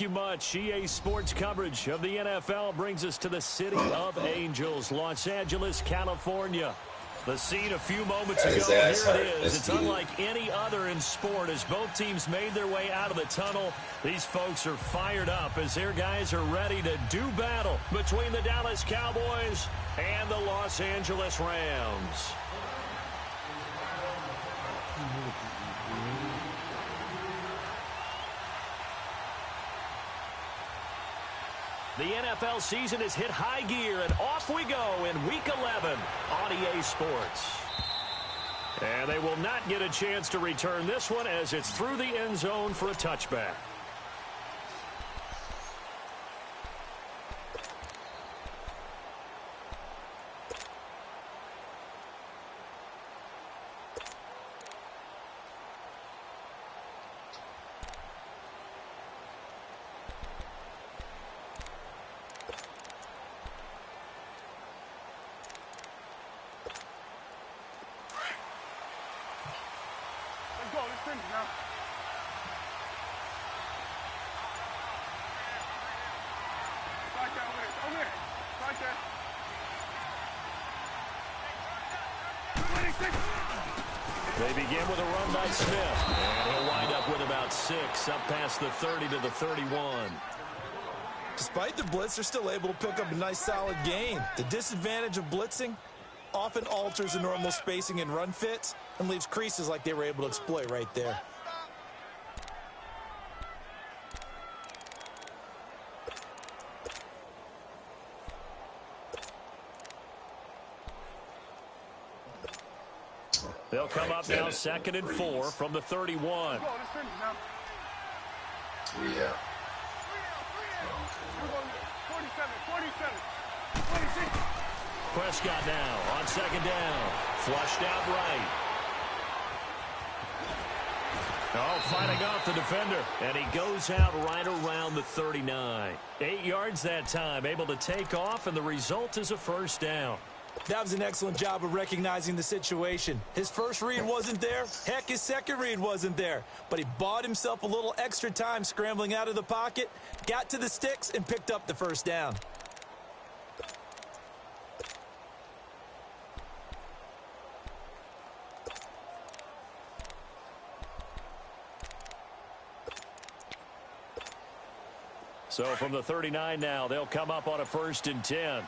you much. EA Sports coverage of the NFL brings us to the City of Angels, Los Angeles, California. The scene a few moments ago, here it is. It's unlike any other in sport as both teams made their way out of the tunnel. These folks are fired up as their guys are ready to do battle between the Dallas Cowboys and the Los Angeles Rams. The NFL season has hit high gear, and off we go in Week 11 on EA Sports. And they will not get a chance to return this one as it's through the end zone for a touchback. They begin with a run by Smith, and he'll wind up with about 6 up past the 30 to the 31. Despite the blitz, they're still able to pick up a nice solid gain. The disadvantage of blitzing often alters the normal spacing and run fits and leaves creases like they were able to exploit right there. They'll come up now 2nd and 4 from the 31. Yeah. Prescott now on 2nd down. Flushed out right. Oh, fighting off the defender. And he goes out right around the 39. 8 yards that time, able to take off, and the result is a first down. That was an excellent job of recognizing the situation. His first read wasn't there. Heck, his second read wasn't there. But he bought himself a little extra time scrambling out of the pocket, got to the sticks, and picked up the first down. So from the 39 now, they'll come up on a 1st and 10.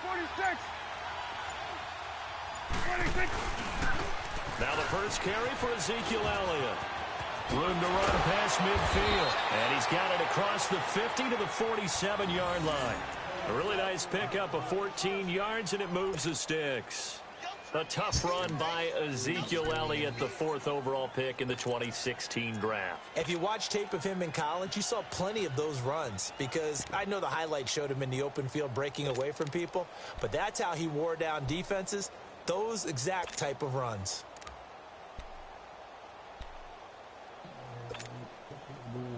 46. 26. Now the first carry for Ezekiel Elliott. Room to run past midfield. And he's got it across the 50 to the 47-yard line. A really nice pickup of 14 yards, and it moves the sticks. A tough run by Ezekiel Elliott, the 4th overall pick in the 2016 draft. If you watch tape of him in college, you saw plenty of those runs, because I know the highlight showed him in the open field breaking away from people, but that's how he wore down defenses, those exact type of runs.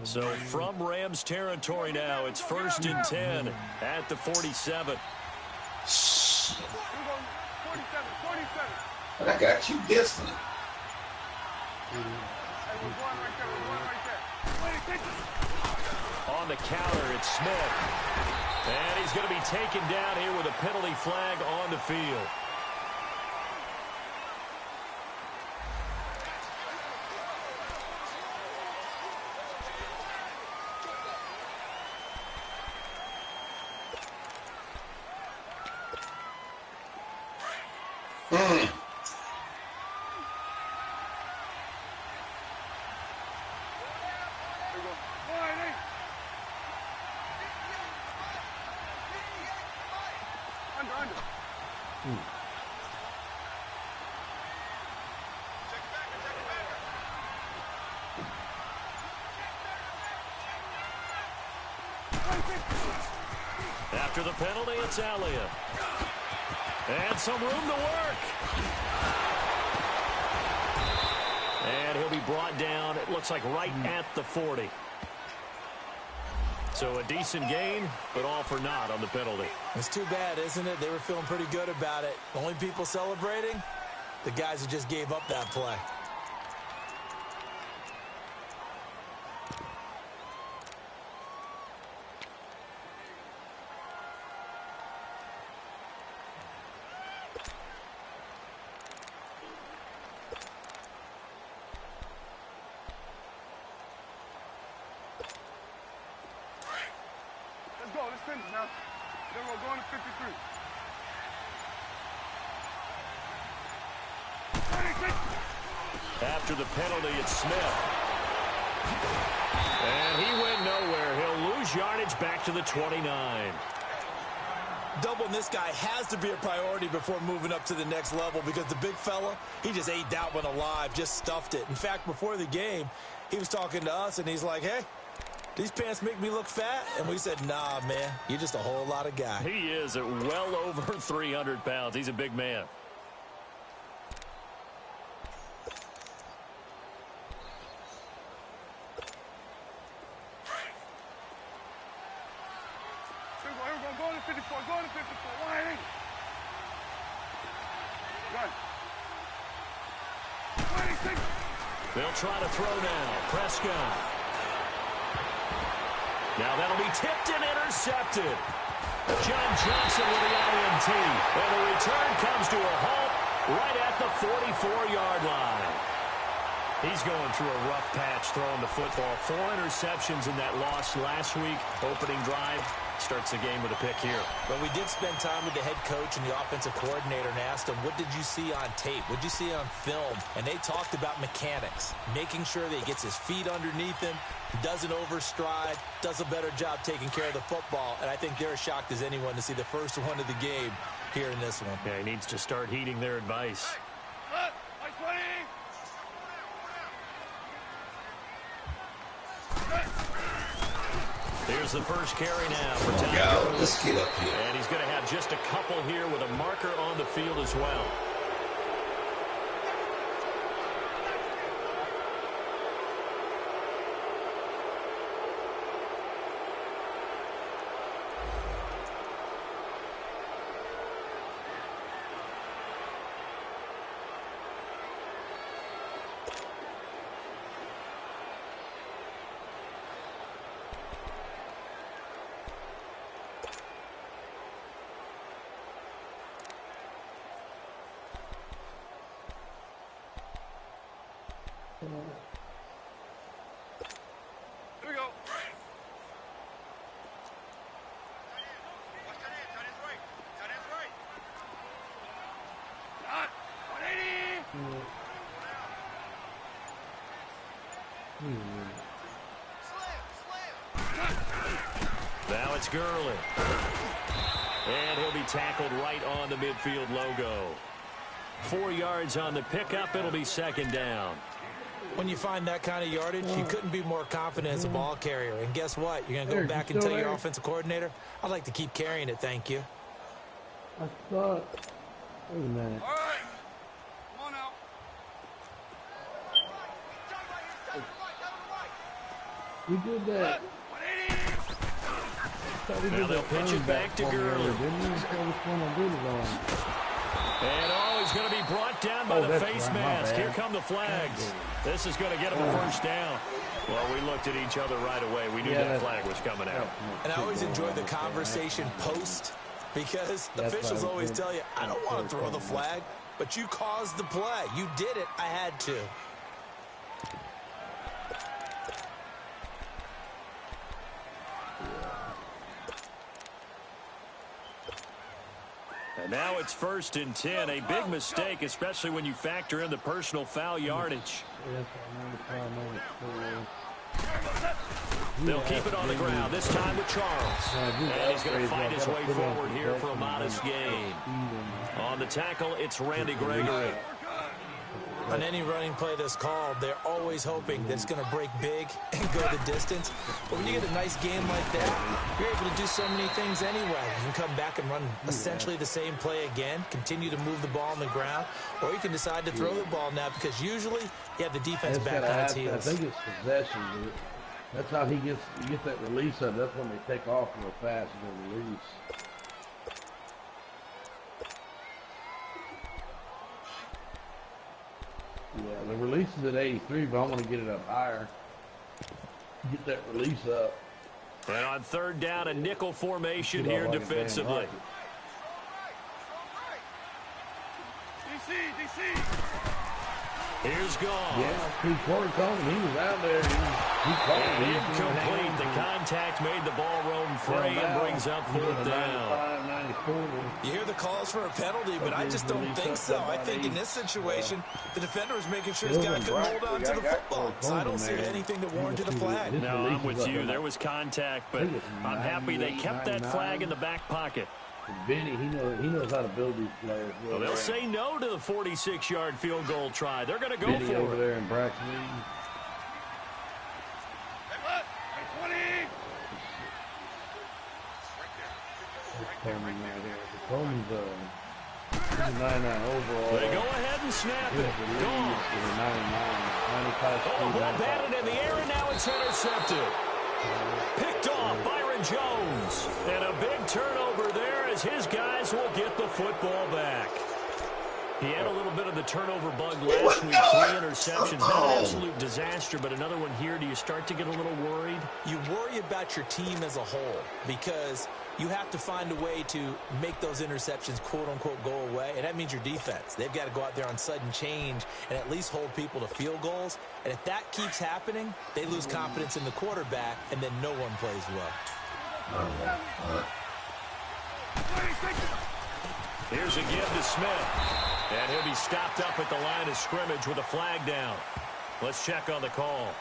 So from Rams territory now, it's 1st and 10 at the 47. But I got you this one. On the counter, it's Smith. And he's going to be taken down here with a penalty flag on the field. After the penalty, it's Elliott. And some room to work. And he'll be brought down, it looks like right at the 40. So a decent gain, but all for naught on the penalty. It's too bad, isn't it? They were feeling pretty good about it. The only people celebrating, the guys who just gave up that play. finish now. Then we're going to 53. After the penalty, it's Smith. And he went nowhere. He'll lose yardage back to the 29. Doubling this guy has to be a priority before moving up to the next level because the big fella, he just ate that one alive, just stuffed it. In fact, before the game, he was talking to us, and he's like, hey, these pants make me look fat? And we said, nah, man, you're just a whole lot of guy. He is at well over 300 pounds. He's a big man. Go to 54, go to 54, 180. Good. 26. They'll try to throw now. Prescott. Now that'll be tipped and intercepted. John Johnson with the INT. And the return comes to a halt right at the 44-yard line. He's going through a rough patch throwing the football. 4 interceptions in that loss last week. Opening drive. Starts the game with a pick here. But we did spend time with the head coach and the offensive coordinator and asked him, what did you see on tape? What did you see on film? And they talked about mechanics, making sure that he gets his feet underneath him, doesn't overstride, does a better job taking care of the football. And I think they're as shocked as anyone to see the first one of the game here in this one. Yeah, he needs to start heeding their advice. Here's the first carry now for Tyler. Let's get up here. And he's going to have just a couple here with a marker on the field as well. Here we go. Not 180. Now it's Gurley. And he'll be tackled right on the midfield logo. 4 yards on the pickup. It'll be second down. When you find that kind of yardage, you couldn't be more confident as a ball carrier. And guess what? You're going to go back and tell your offensive coordinator, I'd like to keep carrying it, thank you. I thought, wait a minute. All right. Come on now. We did that. 180. Now they'll pitch it back to Gurley. And he's going to be brought down by the face mask. Here come the flags. This is going to get him a first down. Well, we looked at each other right away. We knew that flag was coming out. And I always enjoy the conversation post because officials always tell you, I don't want to throw the flag, but you caused the play. You did it. I had to. And now it's 1st and 10. A big mistake, especially when you factor in the personal foul yardage. They'll keep it on the ground, this time with Charles. And he's going to find his way forward here for a modest gain. On the tackle, it's Randy Gregory. On any running play that's called, they're always hoping that it's going to break big and go the distance. But when you get a nice game like that, you're able to do so many things anyway. You can come back and run essentially the same play again, continue to move the ball on the ground, or you can decide to throw the ball now because usually you have the defense back on its heels. I think it's possession, dude. That's how he gets that release of it. That's when they take off real fast and then release. Yeah, the release is at 83, but I want to get it up higher. Get that release up. And on 3rd down, a nickel formation here defensively. DC. Here's Gone. Yeah, Pete Porter told him he was out there. Incomplete. The contact made the ball roam free and brings up fourth down. You hear the calls for a penalty, but I just don't think so. I think in this situation, the defender was making sure his guy couldn't hold on to the football. So I don't see anything that warranted a flag. No, I'm with you. There was contact, but I'm happy they kept that flag in the back pocket. Benny, he knows how to build these players. Well, they'll say no to the 46-yard field goal try. They're going to go Benny for over it. there in Braxton. Coleman right here. Coleman's he's a 99 overall. They go ahead and snap it. Gone. Oh, ball batted in the air, and now it's intercepted. Picked off Byron Jones. And a big turnover there as his guys will get the football back. He had a little bit of the turnover bug last week, 3 interceptions. Not an absolute disaster, but another one here. Do you start to get a little worried? You worry about your team as a whole because you have to find a way to make those interceptions, quote-unquote, go away, and that means your defense. They've got to go out there on sudden change and at least hold people to field goals, and if that keeps happening, they lose confidence in the quarterback, and then no one plays well. Here's a give to Smith, and he'll be stopped up at the line of scrimmage with a flag down. Let's check on the call.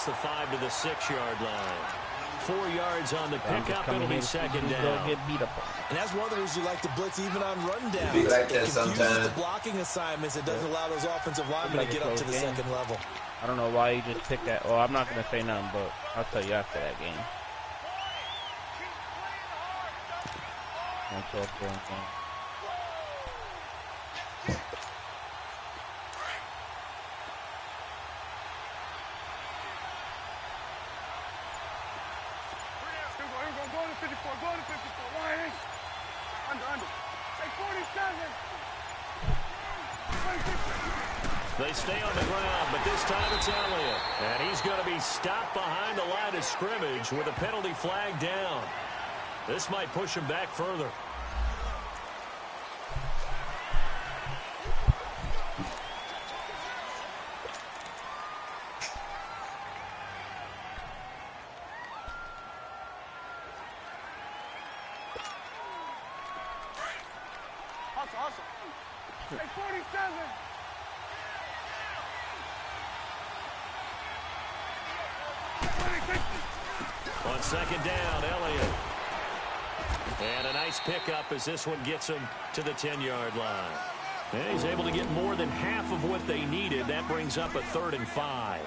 The 5 to the 6-yard line. 4 yards on the pickup. It'll be second down. And that's one of the reasons you like to blitz even on run downs. Be like that it confuses sometimes. the blocking assignments. It doesn't allow those offensive linemen to get up to the second level. I don't know why you just picked that. Well, I'm not going to say nothing, but I'll tell you after that game. They stay on the ground, but this time it's Elliott. And he's going to be stopped behind the line of scrimmage with a penalty flag down. This might push him back further. On second down, Elliott. And a nice pickup as this one gets him to the 10-yard line. And he's able to get more than half of what they needed. That brings up a 3rd and 5.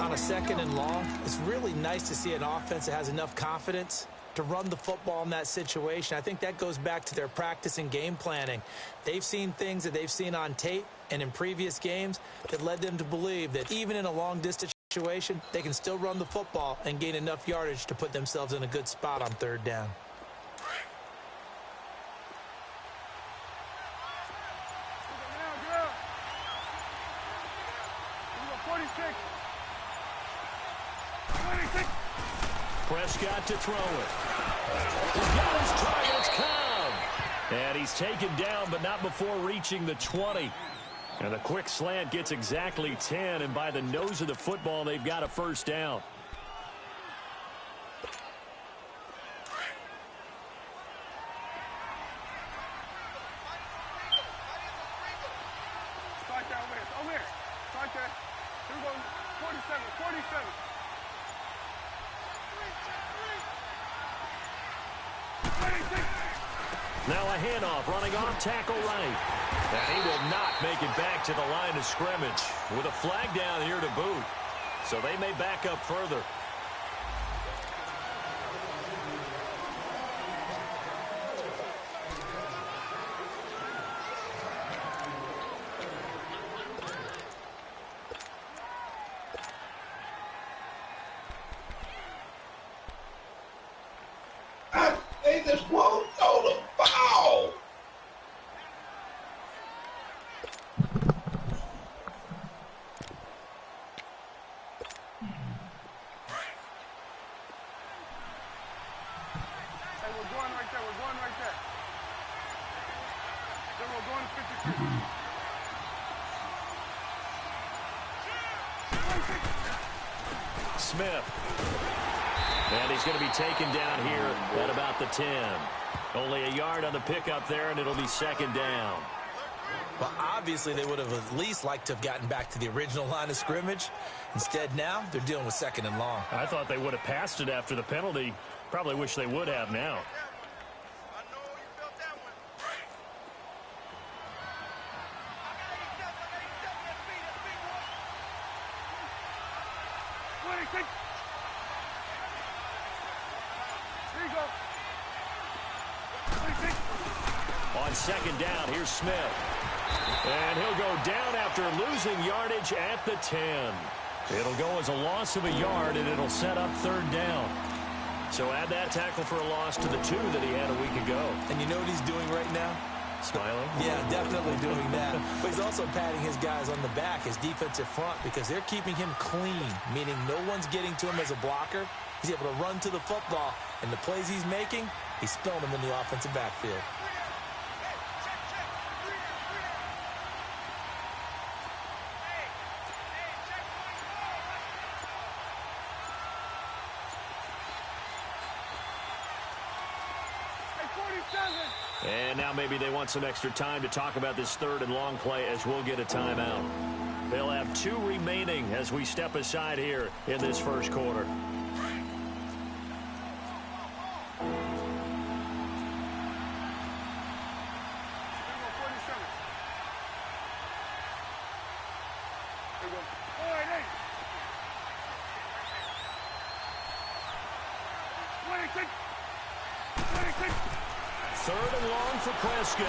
On a 2nd and long, it's really nice to see an offense that has enough confidence to run the football in that situation. I think that goes back to their practice and game planning. They've seen things that they've seen on tape and in previous games that led them to believe that even in a long-distance situation, they can still run the football and gain enough yardage to put themselves in a good spot on 3rd down. Prescott to throw it. He's got his target. It's Cobb. And he's taken down, but not before reaching the 20. And the quick slant gets exactly 10, and by the nose of the football, they've got a 1st down. Now a handoff, running off tackle right. And he will not make it back to the line of scrimmage with a flag down here to boot. So they may back up further. going to 53. Smith. And he's going to be taken down here at about the 10. Only a yard on the pickup there, and it'll be second down. Well, obviously, they would have at least liked to have gotten back to the original line of scrimmage. Instead, now they're dealing with second and long. I thought they would have passed it after the penalty. Probably wish they would have now. On second down, here's Smith. And he'll go down after losing yardage at the 10. It'll go as a loss of a yard, and it'll set up third down. So add that tackle for a loss to the 2 that he had a week ago. And you know what he's doing right now? Smiling? Yeah, definitely doing that. But he's also patting his guys on the back, his defensive front, because they're keeping him clean, meaning no one's getting to him as a blocker. He's able to run to the football, and the plays he's making, he's spilling them in the offensive backfield. And now maybe they want some extra time to talk about this third and long play as we'll get a timeout. They'll have 2 remaining as we step aside here in this first quarter. Third and long for Prescott.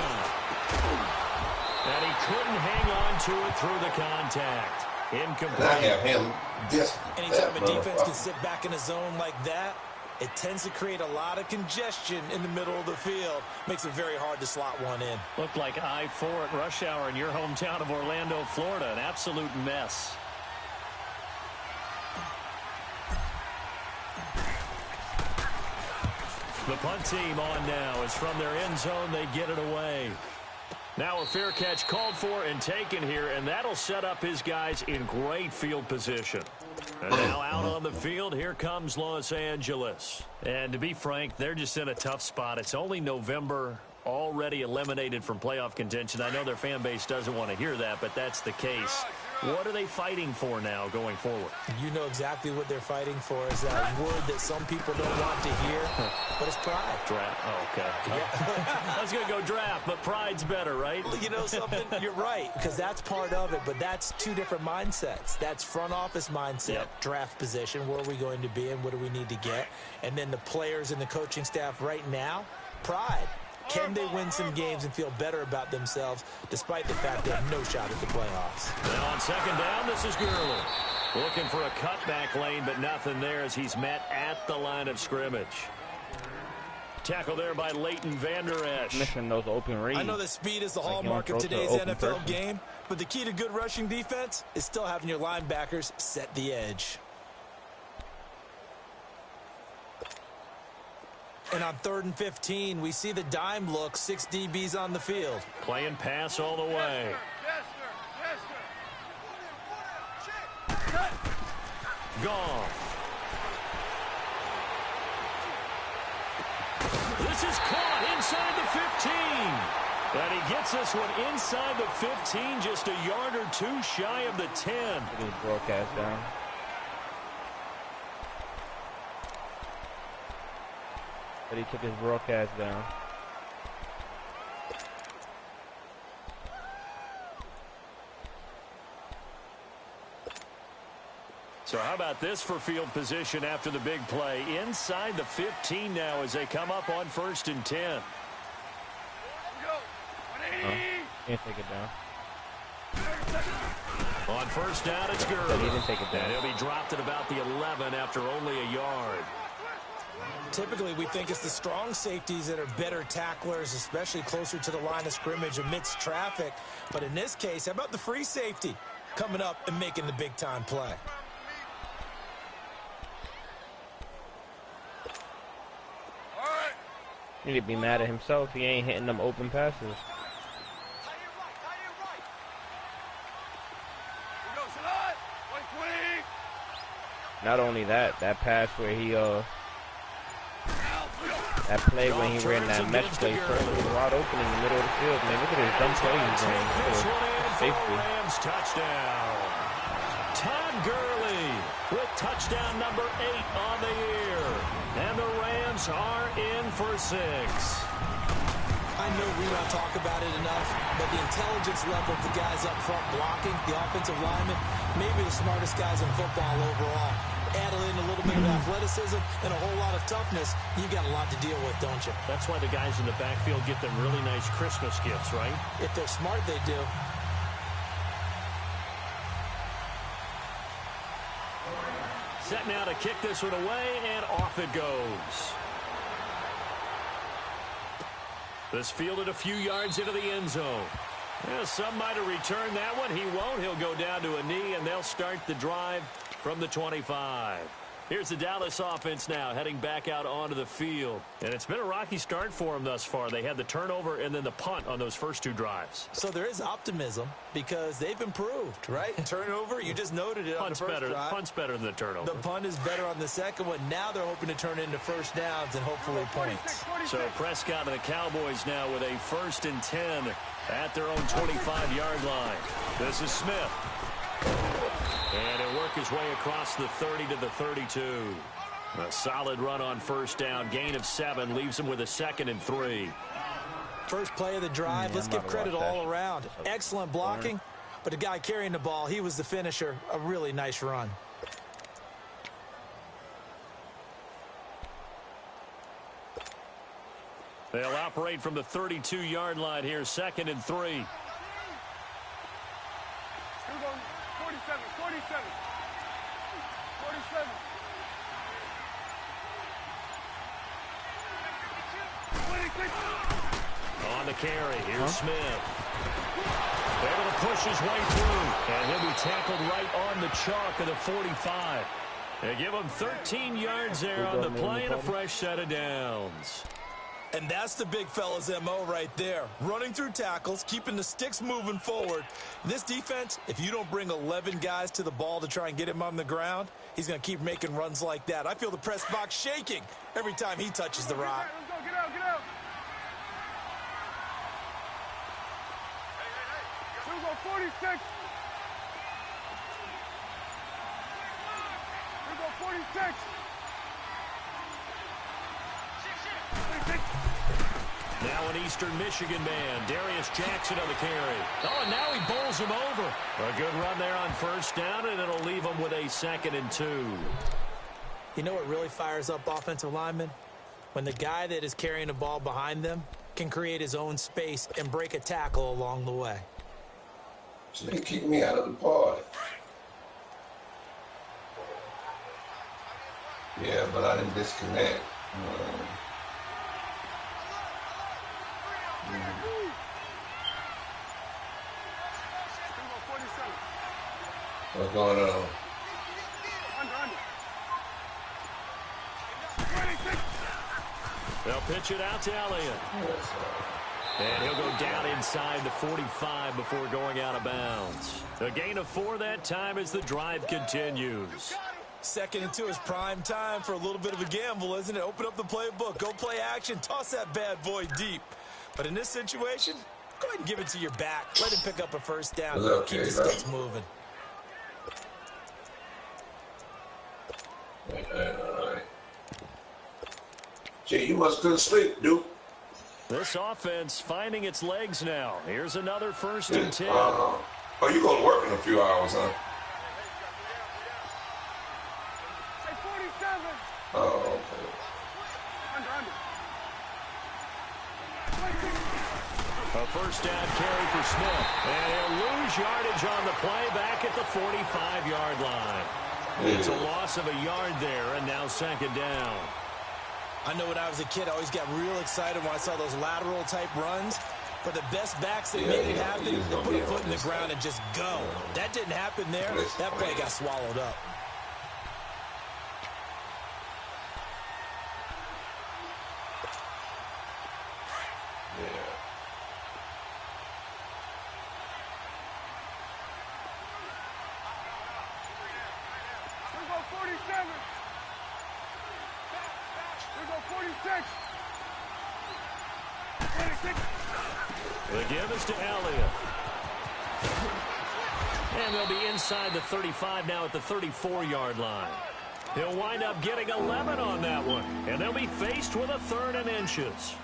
And he couldn't hang on to it through the contact. Incomplete. I have him this. Anytime a defense can sit back in a zone like that, it tends to create a lot of congestion in the middle of the field. Makes it very hard to slot one in. Looked like I-4 at rush hour in your hometown of Orlando, Florida. An absolute mess. The punt team on now is from their end zone. They get it away. Now a fair catch called for and taken here, and that'll set up his guys in great field position. And now out on the field, here comes Los Angeles. And to be frank, they're just in a tough spot. It's only November, already eliminated from playoff contention. I know their fan base doesn't want to hear that, but that's the case. What are they fighting for now going forward? You know exactly what they're fighting for is that word that some people don't want to hear, but it's pride. Draft. Oh, okay. Yeah. I was going to go draft, but pride's better, right? You know something? You're right, because that's part of it, but that's 2 different mindsets. That's front office mindset, draft position, where are we going to be and what do we need to get? And then the players and the coaching staff right now, pride. Can they win some games and feel better about themselves despite the fact they have no shot at the playoffs? Now on second down, this is Gurley. Looking for a cutback lane, but nothing there as he's met at the line of scrimmage. Tackle there by Leighton Vander Esch. Missing those open reads. I know that speed is the hallmark of today's NFL game, but the key to good rushing defense is still having your linebackers set the edge. And on 3rd and 15, we see the dime look, 6 DBs on the field. Playing pass all the way. Goff. This is caught inside the 15. And he gets this one inside the 15, just a yard or 2 shy of the 10. His broadcast down. But he took his broadcast down. So how about this for field position after the big play? Inside the 15 now as they come up on 1st and 10. Can't take it down. On 1st down, it's Gurley. But he didn't take it down. And he'll be dropped at about the 11 after only a yard. Typically, we think it's the strong safeties that are better tacklers, especially closer to the line of scrimmage amidst traffic. But in this case, how about the free safety coming up and making the big-time play? He need to be mad at himself. He ain't hitting them open passes. Not only that, that pass where he that play when he ran that mesh play first, he was wide open in the middle of the field. Man, look at his dumb play he's doing. Safety. Rams touchdown. Todd Gurley with touchdown number 8 on the year. And the Rams are in for 6. I know we don't talk about it enough, but the intelligence level of the guys up front blocking, the offensive linemen, maybe the smartest guys in football overall. Add in a little bit of athleticism and a whole lot of toughness, you got a lot to deal with, don't you? That's why the guys in the backfield get them really nice Christmas gifts, right? If they're smart, they do. Set now to kick this one away, and off it goes. This fielded a few yards into the end zone. Yeah, some might have returned that one. He won't. He'll go down to a knee, and they'll start the drive from the 25. Here's the Dallas offense now heading back out onto the field. And it's been a rocky start for them thus far. They had the turnover and then the punt on those first 2 drives. So there is optimism because they've improved, right? Turnover, you just noted it on the first drive. Punt's better than the turnover. The punt is better on the second one. Now they're hoping to turn into first downs and hopefully points. So Prescott and the Cowboys now with a 1st and 10 at their own 25-yard line. This is Smith. And he'll work his way across the 30 to the 32. A solid run on first down. Gain of 7 leaves him with a 2nd and 3. First play of the drive. Let's give credit all around. Excellent blocking, but the guy carrying the ball, he was the finisher. A really nice run. They'll operate from the 32-yard line here. 2nd and 3. 47, 47. 47. 26. On the carry, here's Smith. Able to push his way through, and he'll be tackled right on the chalk of the 45. They give him 13 yards there on the play and a fresh set of downs. And that's the big fella's MO right there. Running through tackles, keeping the sticks moving forward. This defense, if you don't bring 11 guys to the ball to try and get him on the ground, he's going to keep making runs like that. I feel the press box shaking every time he touches the rock. Let's go, get out, get out. Here we go, 46. Here we go, 46. Now an Eastern Michigan man, Darius Jackson on the carry. Oh, and now he bowls him over. A good run there on first down, and it'll leave him with a 2nd and 2. You know what really fires up offensive linemen? When the guy that is carrying the ball behind them can create his own space and break a tackle along the way. So they kicked me out of the party. Yeah, but I didn't disconnect. What's going on? They'll pitch it out to Elliott. And he'll go down inside the 45 before going out of bounds. A gain of 4 that time as the drive continues. 2nd and 2 is prime time for a little bit of a gamble, isn't it? Open up the playbook, go play action, toss that bad boy deep. But in this situation, go ahead and give it to your back. Let him pick up a first down. Okay, keep the sticks moving. All right. Gee, you must couldn't sleep, dude. This offense finding its legs now. Here's another 1st and 10. Oh, you going to work in a few hours, huh? Oh, okay. A first down carry for Smith. And he'll lose yardage on the play back at the 45-yard line. It's a loss of a yard there, and now 2nd down. I know when I was a kid, I always got real excited when I saw those lateral-type runs. But the best backs that make it happen, they put a foot in the ground and just go. That didn't happen there. That play got swallowed up. The give is to Elliott. And they'll be inside the 35 now at the 34-yard line. He'll wind up getting 11 on that one. And they'll be faced with a 3rd and inches.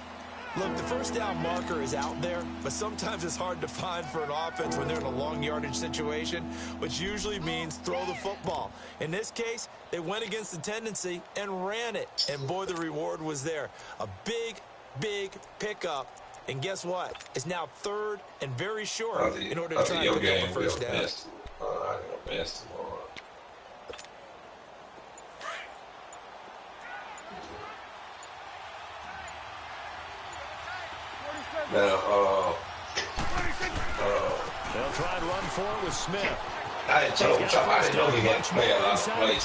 Look, the first down marker is out there, but sometimes it's hard to find for an offense when they're in a long yardage situation, which usually means throw the football. In this case, they went against the tendency and ran it. And boy, the reward was there. A big, big pickup. And guess what? It's now 3rd and very short in order to try and pick up a first down. Now, they'll try and run for it with Smith. I didn't know he had to play a lot of plays.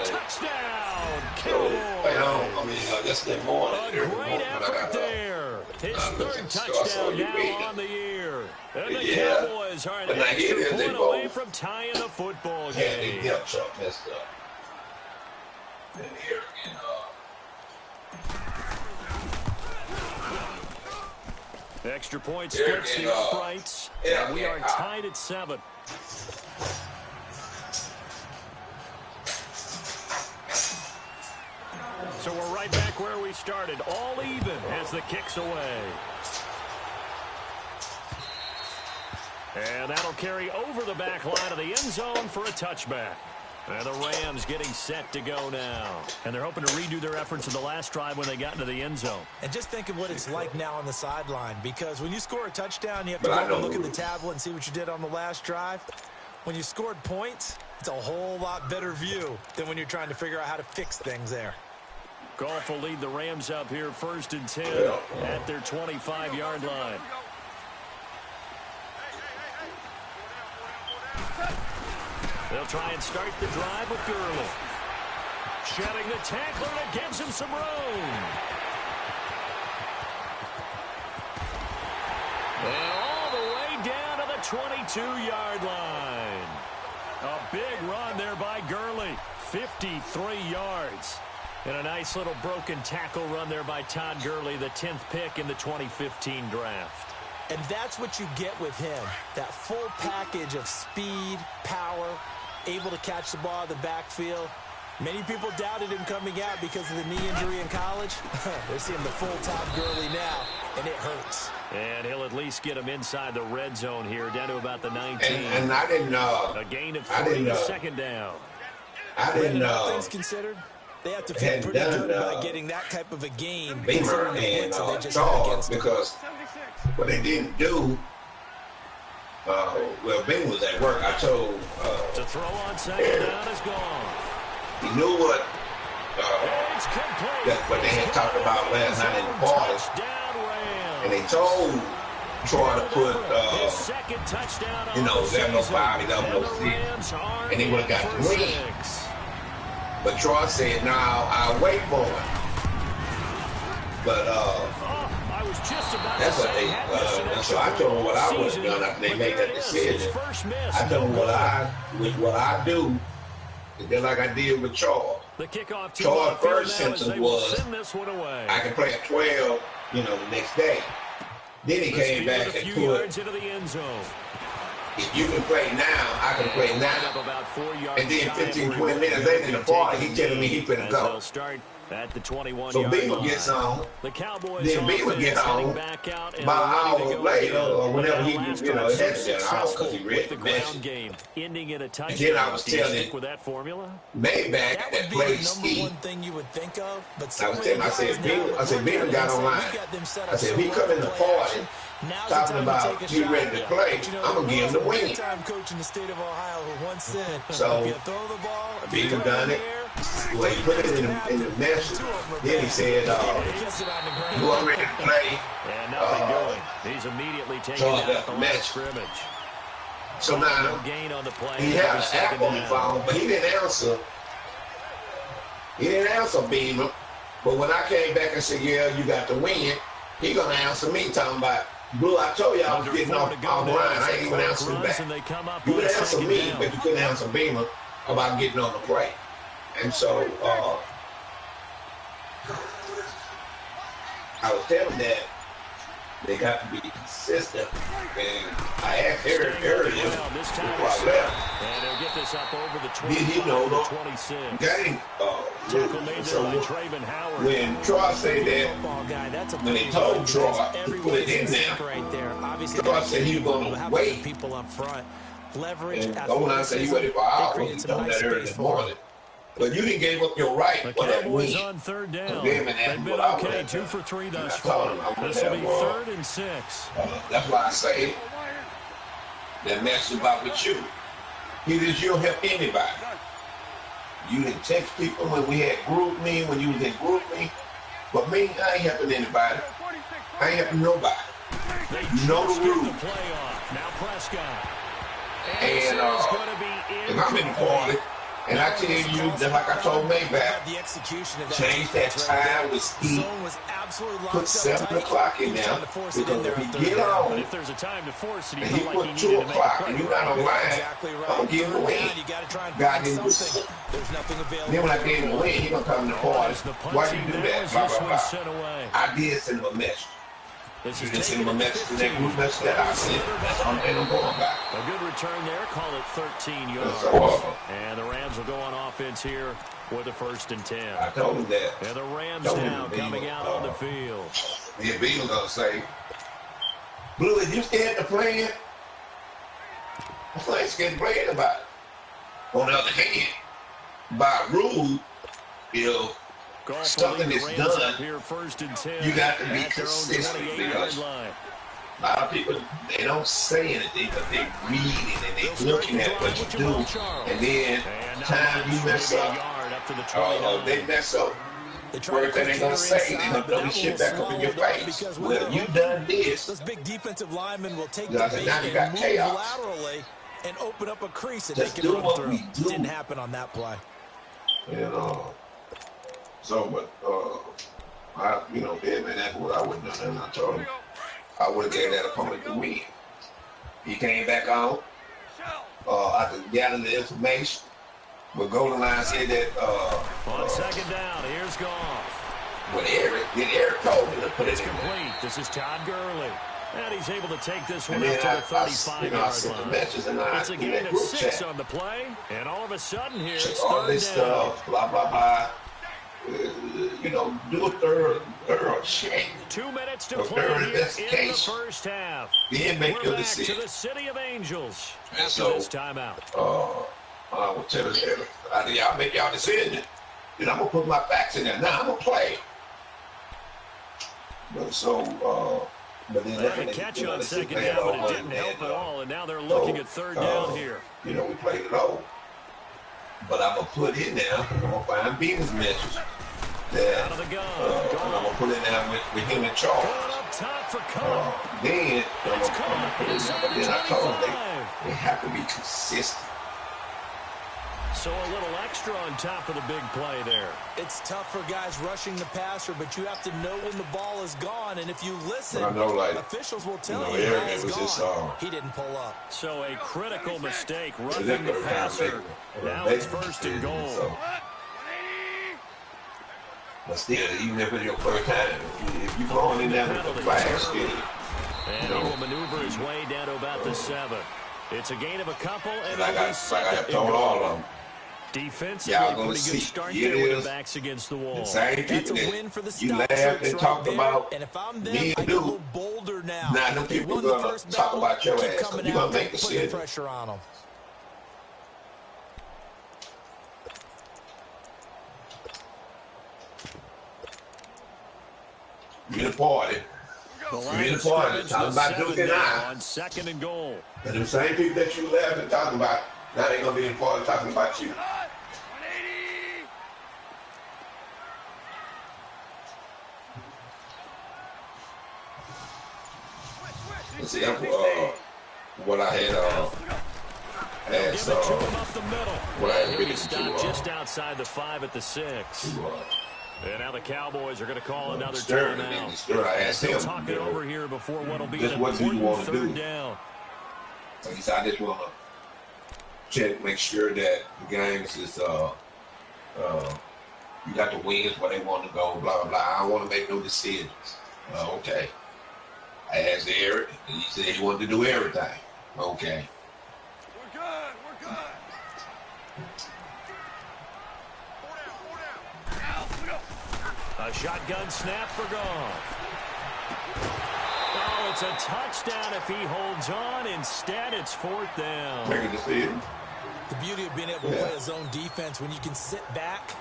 Touchdown, Cowboys. I mean, that's the morning. A great effort there. His 3rd touchdown now on the year. And the Cowboys are an extra point away from tying the football game. Yeah, Chuck messed up. And here again, extra point splits the uprights, and we are tied at 7. So we're right back where we started, all even as the kick's away. And that'll carry over the back line of the end zone for a touchback. And the Rams getting set to go now. And they're hoping to redo their efforts in the last drive when they got into the end zone. And just think of what it's like now on the sideline, because when you score a touchdown, you have to go and look at the tablet and see what you did on the last drive. When you scored points, it's a whole lot better view than when you're trying to figure out how to fix things there. Goff will lead the Rams up here 1st and 10 at their 25-yard line. They'll try and start the drive with Gurley. Shedding the tackler that gives him some room. And all the way down to the 22-yard line. A big run there by Gurley. 53 yards. And a nice little broken tackle run there by Todd Gurley, the 10th pick in the 2015 draft. And that's what you get with him. That full package of speed, power, able to catch the ball in the backfield. Many people doubted him coming out because of the knee injury in college. They're seeing the full Todd Gurley now, and it hurts. And he'll at least get him inside the red zone here, down to about the 19. And I didn't a gain of 3, 2nd down. I didn't all things considered, they have to feel pretty good about getting that type of a game. Beamer and Charles, because what they didn't do, well, Beamer was at work. I told to throw on 2nd down is gone. He knew what they had talked about last night in the party, and they told Troy to put, 11-5, 11-6, and he would have got the win. But Troy said, "No, I'll wait for it." But that's what they. So I told him what I would have done after they made that decision. I told him what I do. Just like I did with Charles. Charles' first sentence was, I can play at 12, the next day. Then he came back and put, if you can play now, I can play now. And then 15, 20 minutes later in the party, he telling me he finna go. At the 21 so Beamer gets on. The Cowboys then Beamer gets on about an hour later, or whenever he, it had to be an hour because he read the message. And then I was telling Maybach that played ski. I said, Beamer got online. I said, if he come in the party talking about you ready to play, I'm going to give him the win. So Beamer done it. Well, he put it in the message. Then he said, you are ready to play. And nothing doing. He's immediately taking out the line scrimmage. So now, he had an app on the phone, but he didn't answer. He didn't answer Beamer. But when I came back and said, yeah, you got the win, he going to answer me talking about, Blue, I told you I was getting off the line. I ain't even answering back. You would answer me, but you couldn't answer Beamer about getting on the play. And so, I was telling that they got to be consistent. And I asked Eric earlier before I left, and he'll get this up over the 25, did he know the 26. game? So when Troy said that, when they told Troy to put it in there, Troy said he was going to wait. People up front. Leverage, and Goldenlion said he waited for hours. He told that early this morning. But you didn't give up your right for that win. On third down. They've been okay, 2 for 3 thus far. This will be 3rd and 6. That's why I say that mess about with you. You don't help anybody. You didn't text people when we had group me, when you was in group me. But me, I ain't helping anybody. I ain't helping nobody. You know the rules. Now Prescott. And if I'm in the party, and I tell you, just like I told Maybach, change that time with speed. Put 7 o'clock in there, because if he get on, and he put 2 o'clock, and you're not online, I'm going to give him a win. God didn't do it. Then when I gave him a win, he going to come in the party. Why do you do that? Blah, blah, blah. I did send him a message. You didn't send him a message in that group message that I sent. That's on and I'm going back. A good return there. Call it 13 yards. And the Rams will go on offense here with a 1st and 10. I told him that. And the Rams now coming out on the field. The Beal going to say, Blue, is you scared to play it? I ain't scared to play it about it. On the other hand, by rule, if something is done, you got to be consistent, because a lot of people, they don't say anything, but they reading and they looking at what you do, and then time you mess up, they mess up. First thing they're gonna say, they're gonna throw this shit back up in your face. Well, you done this. Those big defensive linemen will take the bait and got move chaos. laterally and open up a crease that Just they can do run what through. we do. Didn't happen on that play. And man, that's what I wouldn't have done. I told him I would have gave that opponent the win. He came back on. I could gather the information. But Goldenlion said that on 2nd down, here's Goff. But Eric told me to put it in complete. This is Todd Gurley. And he's able to take this one and up to the 35-yard line. It's a gain of 6 on the play. And all of a sudden here, it's all this stuff, blah, blah, blah. Do a thorough check. 2 minutes to play here in the 1st half. Then make your decision. To the City of Angels after this timeout. I will tell you, y'all make y'all decision. Then I'm going to put my facts in there. Now I'm going to play. But then they had a catch on 2nd down, but it didn't help at all. And now they're looking at 3rd down here. We played it over. But I'm going to put in there, I'm going to find Beavis messages. Out of the gun. And I'm going to put it down with him in charge. Up top for Cup. Then I'm going to put it down. But then I told them they have to be consistent. So a little extra on top of the big play there. It's tough for guys rushing the passer, but you have to know when the ball is gone. And if you listen, officials will tell you the ball is gone. He didn't pull up. So a critical mistake, roughing the passer. Now it's 1st and goal. But still, even if it's your first time, if you're going in there with the flag still. And he will maneuver his way down to about the 7. It's a gain of a couple, and like I told all of them. Defensively, pretty good start there with the backs against the wall. That's a win for the you laughed and talked about and if I'm them, me and I do. Bolder now. Now, them people are going to talk about your ass. So you're going to make the shit. Pressure on them. You're in the party. You're in the party. Talking about Duke and I. On 2nd and goal. And the same people that you left and talking about, now they're going to be in the party talking about you. Let's see, what I had what I had been to just outside the 5 at the 6. And now the Cowboys are going to call another timeout. I asked him, talk it over here before what'll be an what do you want to 3rd do? Down. So he said, I just want to check, make sure that the games is you got the wins where they want to go, blah blah blah. I don't want to make no decisions. Okay. I asked Eric, and he said he wanted to do everything. Okay. We're good. We're good. A shotgun snap for Goff. Oh, it's a touchdown if he holds on. Instead, it's 4th down. The beauty of being able to play a zone defense when you can sit back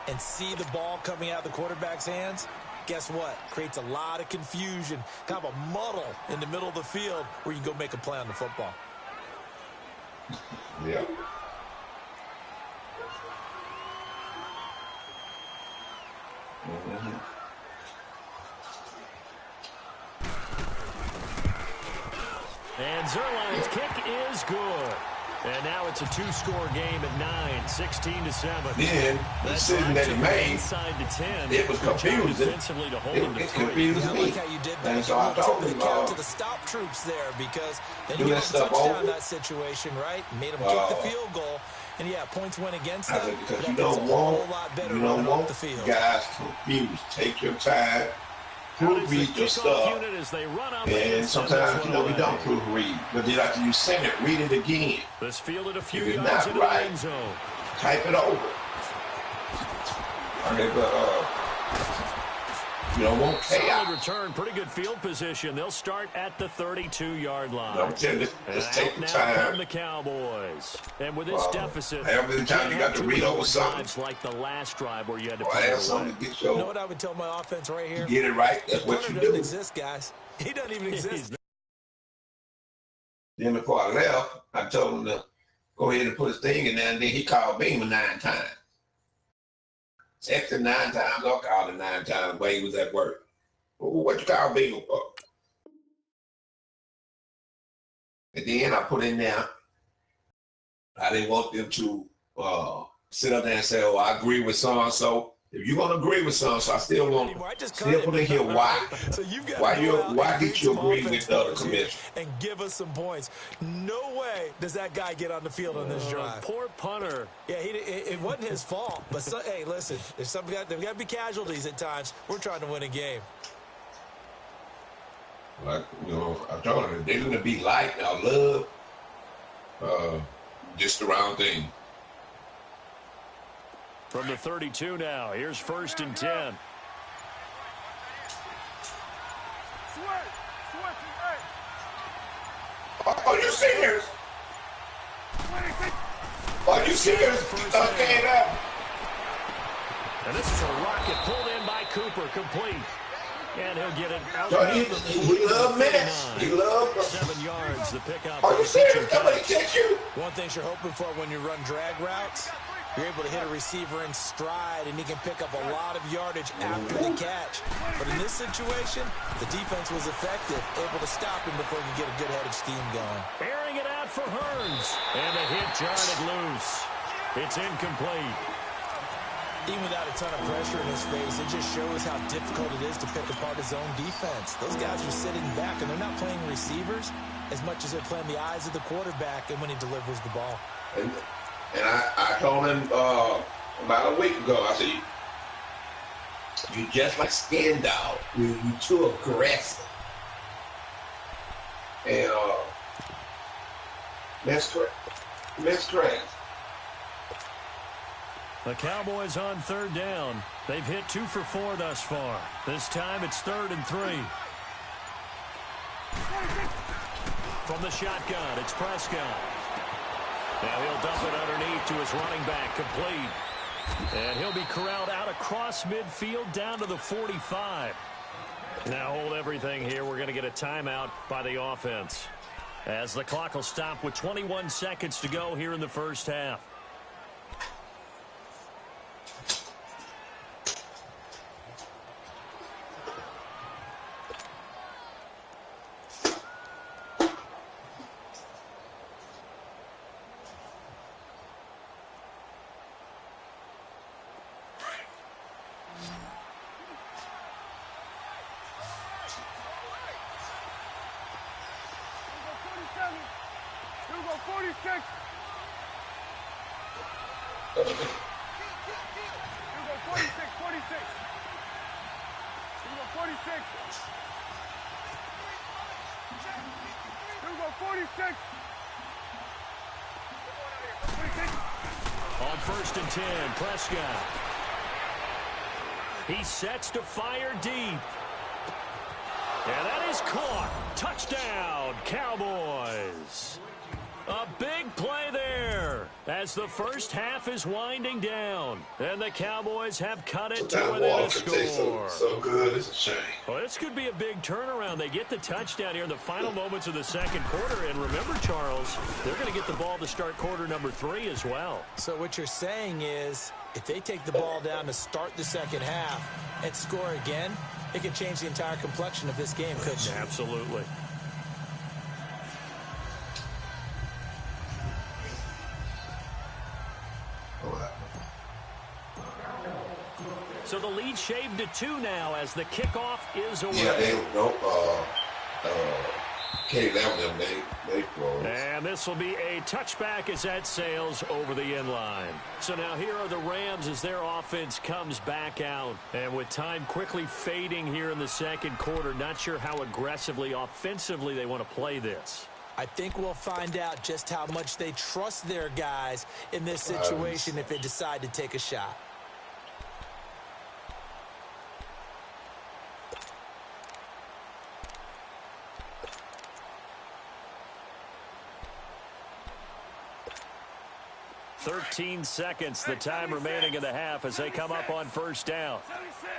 and see the ball coming out of the quarterback's hands, guess what? Creates a lot of confusion, kind of a muddle in the middle of the field where you can go make a play on the football. Yeah. And Zerline's kick is good. And now it's a 2-score game at 9, 16-7. Then the decision that he made, it was confusing. It confused me. I like how you did that. And so I told him, to the stop troops there, because then you get a touchdown in that situation, right? Made them kick the field goal. And, yeah, points went against them. Because you don't want guys confused. Take your time. Proofread your stuff. And sometimes, we don't proofread. But then after you send it, read it again. This fielded a few if it's yards not right, type it over. Okay, but you don't want chaos. Solid return, pretty good field position. They'll start at the 32-yard line. No, just take the time. From the Cowboys. And with this deficit, every time you got to read over something. Like the last drive where you had to play away. You know what I would tell my offense right here? Get it right. That's what you do. Doesn't exist, guys. He doesn't even exist. Then before I left, I told him to go ahead and put his thing in there, and then he called Beamer 9 times. Texted 9 times, I called him 9 times while he was at work. Well, what you call Beamer for? And then I put in there, I didn't want them to sit up there and say, oh, I agree with so-and-so. If you're gonna agree with so-and-so, I still want still put in here why. So why did you agree with the other commission? And give us some points. No way does that guy get on the field on this drive. Poor punter. Yeah, it wasn't his fault. But hey, listen, there's there's got to be casualties at times. We're trying to win a game. Like, I told them they're gonna be light or love, just the round thing. From the 32 now, here's 1st and 10. Are you serious? Are you serious? Okay, now. And this is a rocket pulled in by Cooper, complete. And he'll get it out. So he love mess. He love 7 yards. The pickup. Are you serious? Somebody catch you? One thing you're hoping for when you run drag routes, you're able to hit a receiver in stride, and he can pick up a lot of yardage after the catch. But in this situation, the defense was effective, able to stop him before he could get a good head of steam going. Airing it out for Hearns. And the hit jarred it loose. It's incomplete. Even without a ton of pressure in his face, it just shows how difficult it is to pick apart his own defense. Those guys are sitting back, and they're not playing receivers as much as they're playing the eyes of the quarterback and when he delivers the ball. And I told him about a week ago, I said, you just like skin dog. You too aggressive. And that's correct. The Cowboys on 3rd down. They've hit 2 for 4 thus far. This time it's 3rd and 3. From the shotgun, it's Prescott. Now he'll dump it underneath to his running back, complete. And he'll be corralled out across midfield down to the 45. Now hold everything here. We're going to get a timeout by the offense, as the clock will stop with 21 seconds to go here in the first half. Here we go, 46. Here we go, 46. Here we 46. Go 46. On 1st and 10, Prescott. He sets to fire deep. And that is caught. Touchdown, Cowboys. A big play there as the first half is winding down. And the Cowboys have cut it to within a score. So good, it's a shame. Well, this could be a big turnaround. They get the touchdown here in the final moments of the second quarter. And remember, Charles, they're going to get the ball to start quarter number 3 as well. So what you're saying is if they take the ball down to start the second half and score again, it could change the entire complexion of this game, couldn't it? Absolutely. So the lead shaved to 2 now as the kickoff is away. Yeah, they don't they close. And this will be a touchback as that sails over the end line. So now here are the Rams as their offense comes back out. And with time quickly fading here in the second quarter, not sure how aggressively, offensively they want to play this. I think we'll find out just how much they trust their guys in this situation if they decide to take a shot. "13 seconds, the time remaining in the half as they come up on first down. 76.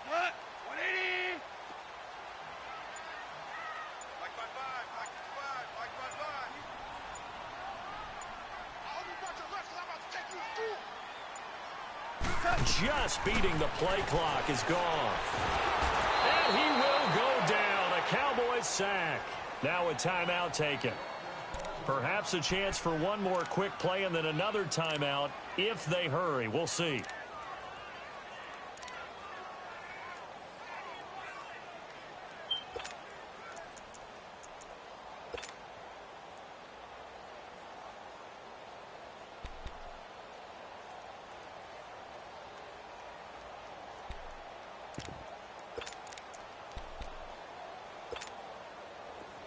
What? 180. Like my five. I only watch your left because I'm about to take you to school. Just beating the play clock is gone. And he will go down. A Cowboys sack. Now a timeout taken. Perhaps a chance for one more quick play and then another timeout if they hurry. We'll see.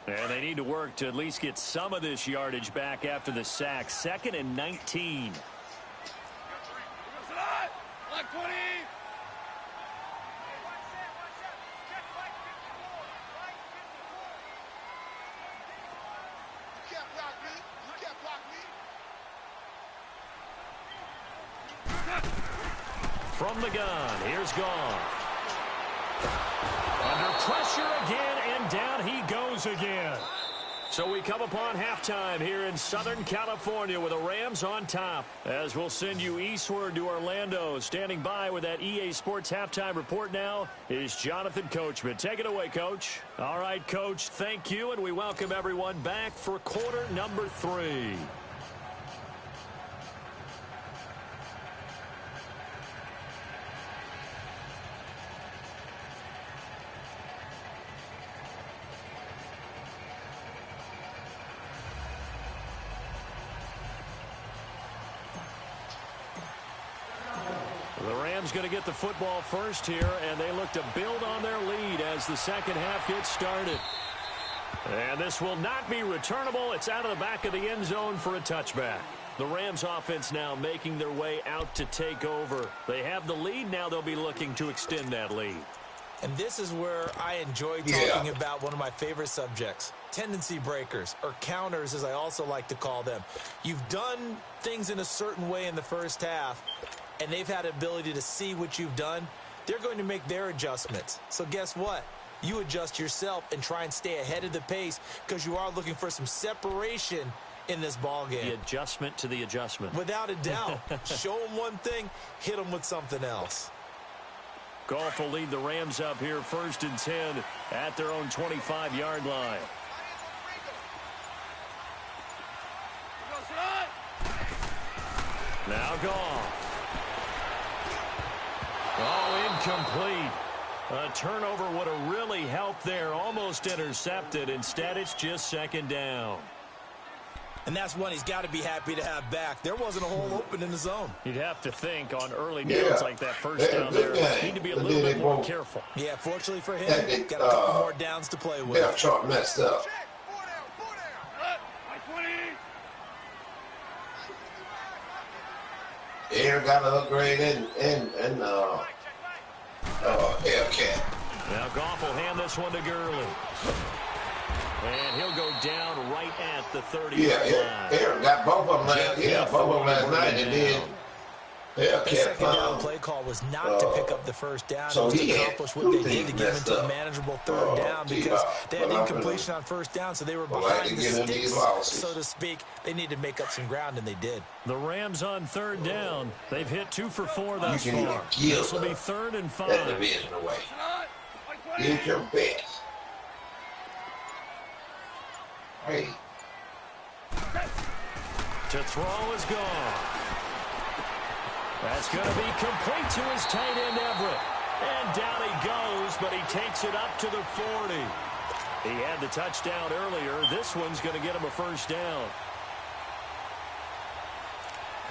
And they need to work to at least get some of this yardage back after the sack. 2nd and 19. Like 20. You can't block me. You can't block me. From the gun, here's Goff. Under pressure again, and down he goes again. So we come upon halftime here in Southern California with the Rams on top. As we'll send you eastward to Orlando. Standing by with that EA Sports halftime report now is Jonathan Coachman. Take it away, Coach. All right, Coach, thank you, and we welcome everyone back for quarter number 3. Going to get the football first here, and they look to build on their lead as the second half gets started. And this will not be returnable. It's out of the back of the end zone for a touchback. The Rams offense now making their way out to take over. They have the lead. Now they'll be looking to extend that lead. And this is where I enjoy talking about one of my favorite subjects, tendency breakers, or counters as I also like to call them. You've done things in a certain way in the first half, and they've had the ability to see what you've done. They're going to make their adjustments. So guess what? You adjust yourself and try and stay ahead of the pace because you are looking for some separation in this ball game. The adjustment to the adjustment. Without a doubt. Show them one thing, hit them with something else. Goff will lead the Rams up here 1st and 10 at their own 25-yard line. Now Goff. Oh, incomplete. A turnover would have really helped there. Almost intercepted. Instead, it's just 2nd down. And that's one he's got to be happy to have back. There wasn't a hole open in the zone. You'd have to think on early downs like that first down there, need to be a little bit more careful. Yeah, fortunately for him, got a couple more downs to play with. Yeah, Trump messed up. Aaron got an upgrade and Hellcat. Now Goff will hand this one to Gurley. And he'll go down right at the 30-yard line. Aaron got both of them last night, and then the second down play call was not to pick up the first down. So it was to accomplish what they did to get into a manageable third down because they had incompletion on first down, so they were behind the sticks, so to speak. They needed to make up some ground, and they did. The Rams on third down. They've hit 2 for 4 thus far. This will be 3rd and 5. That division away. Give your best. Hey. To throw is gone. That's going to be complete to his tight end, Everett. And down he goes, but he takes it up to the 40. He had the touchdown earlier. This one's going to get him a first down.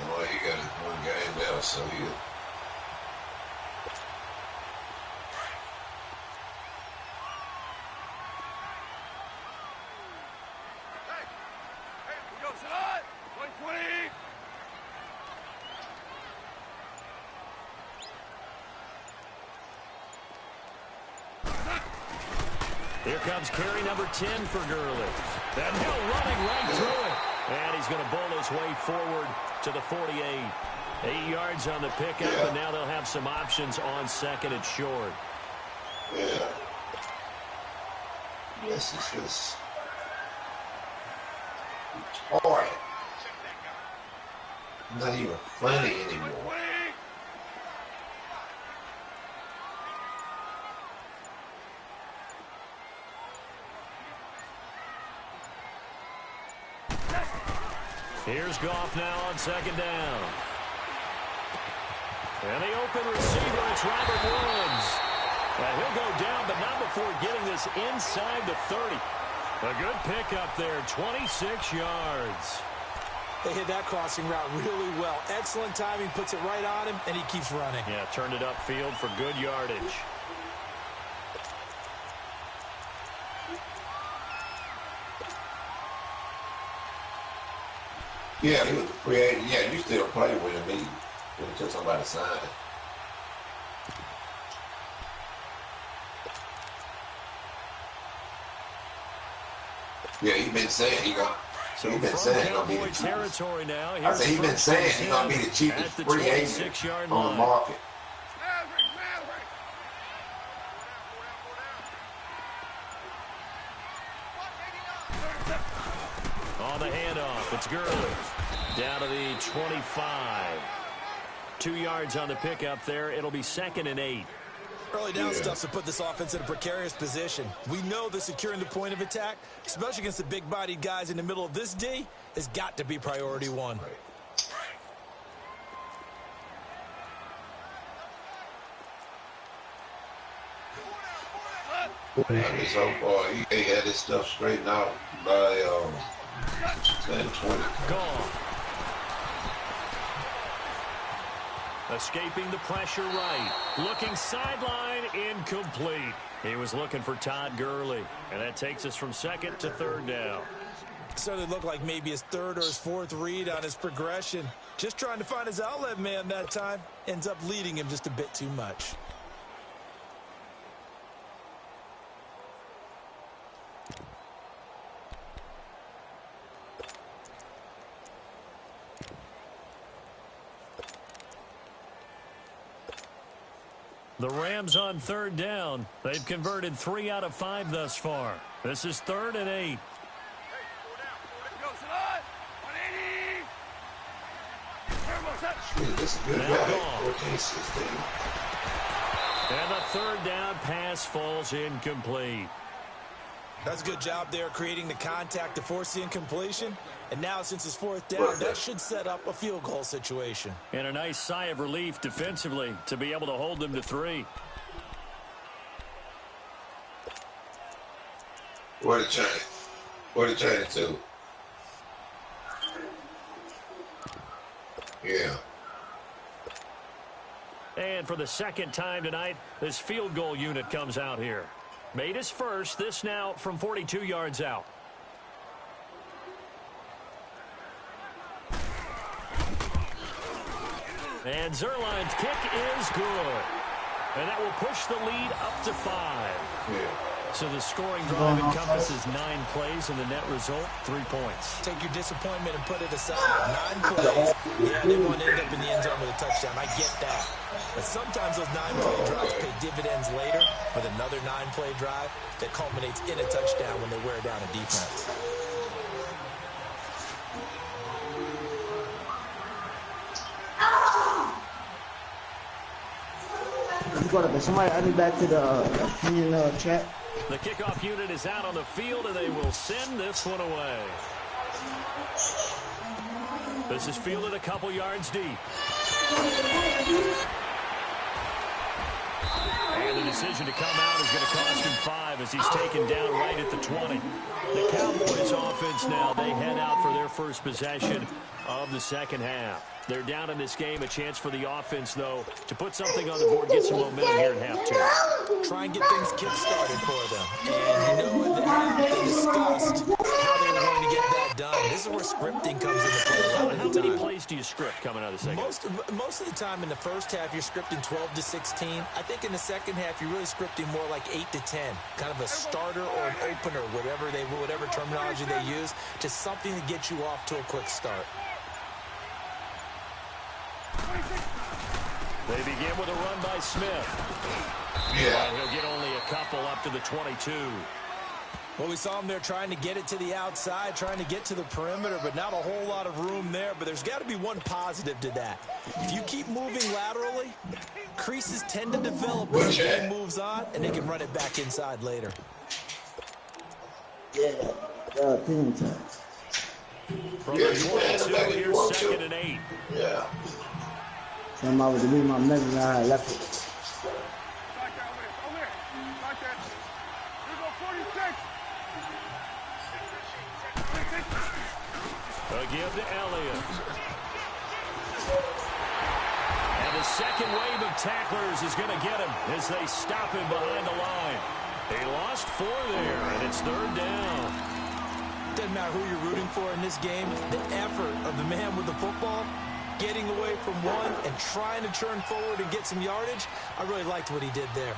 Well, he got his one game now, so he... Here comes carry number 10 for Gurley. That Hill running right through it. And he's going to bowl his way forward to the 48. 8 yards on the pickup, and now they'll have some options on second and short. Yeah. This is just hard. Not even funny anymore. Here's Goff now on second down. And the open receiver, it's Robert Woods. He'll go down, but not before getting this inside the 30. A good pickup there, 26 yards. They hit that crossing route really well. Excellent timing, puts it right on him, and he keeps running. Yeah, turned it upfield for good yardage. Yeah, he was a free agent. Yeah, you still play with him until somebody signed it. Yeah, he's been saying he's gonna be the territory now. I said he's been saying he's gonna be the cheapest free agent on the market. On the handoff, it's Gurley. Down to the 25. 2 yards on the pickup there. It'll be 2nd and 8. Early down stuff to put this offense in a precarious position. We know that securing the point of attack, especially against the big-bodied guys in the middle of this D, has got to be priority one. So far, he had his stuff straightened out by 10-20. Gone. Escaping the pressure right. Looking sideline, incomplete. He was looking for Todd Gurley. And that takes us from 2nd to 3rd down. Certainly looked like maybe his 3rd or his 4th read on his progression. Just trying to find his outlet man that time. Ends up leading him just a bit too much. The Rams on 3rd down. They've converted 3 out of 5 thus far. This is 3rd and 8. This is good. And the 3rd down pass falls incomplete. That's a good job there creating the contact to force the incompletion. And now since it's 4th down, that should set up a field goal situation. And a nice sigh of relief defensively to be able to hold them to 3. What a change. What a change, too. Yeah. And for the second time tonight, this field goal unit comes out here. Made his first, this now from 42 yards out. And Zerline's kick is good. And that will push the lead up to 5. Yeah. So the scoring drive encompasses 9 plays, and the net result, 3 points. Take your disappointment and put it aside. 9 plays. Yeah, they want to end up in the end zone with a touchdown. I get that. But sometimes those 9-play drives pay dividends later with another 9-play drive that culminates in a touchdown when they wear down a defense. Somebody add me back to the chat. The kickoff unit is out on the field, and they will send this one away. This is fielded a couple yards deep. And the decision to come out is going to cost him 5 as he's taken down right at the 20. The Cowboys offense now, they head out for their first possession of the second half. They're down in this game. A chance for the offense, though, to put something on the board, get some momentum here in half 2. Try and get things kick-started for them. And you know, at the half, they discussed how they were going to get that done. This is where scripting comes into play. How many plays do you script coming out of the second? Most of the time in the first half, you're scripting 12 to 16. I think in the second half, you're really scripting more like 8 to 10. Kind of a starter or an opener, whatever terminology they use, just something to get you off to a quick start. They begin with a run by Smith. Yeah. He'll get only a couple up to the 22. Well, we saw him there trying to get it to the outside, trying to get to the perimeter, but not a whole lot of room there. But there's got to be one positive to that. If you keep moving laterally, creases tend to develop as the game moves on, and they can run it back inside later. Yeah, team time. From the 22, here's 2nd and 8. Yeah. I'm about to be my message. I left it. Give to Elliott. And the second wave of tacklers is going to get him as they stop him behind the line. They lost 4 there, and it's 3rd down. Doesn't matter who you're rooting for in this game. The effort of the man with the football, getting away from one and trying to turn forward and get some yardage, I really liked what he did there.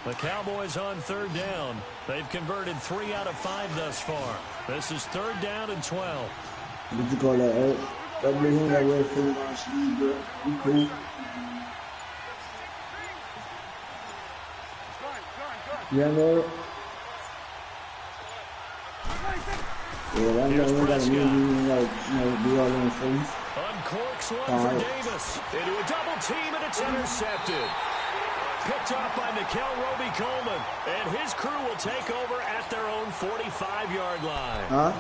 The Cowboys on 3rd down. They've converted 3 out of 5 thus far. This is 3rd down and 12. Did you call that out? Don't bring him that way from my sleeve, bro. You cool. Yeah, no. Yeah, I know we gotta do all those things. Uncorks one for Davis. Into a double team, and it's intercepted. Picked off by Nickel Roby-Coleman, and his crew will take over at their own 45-yard line.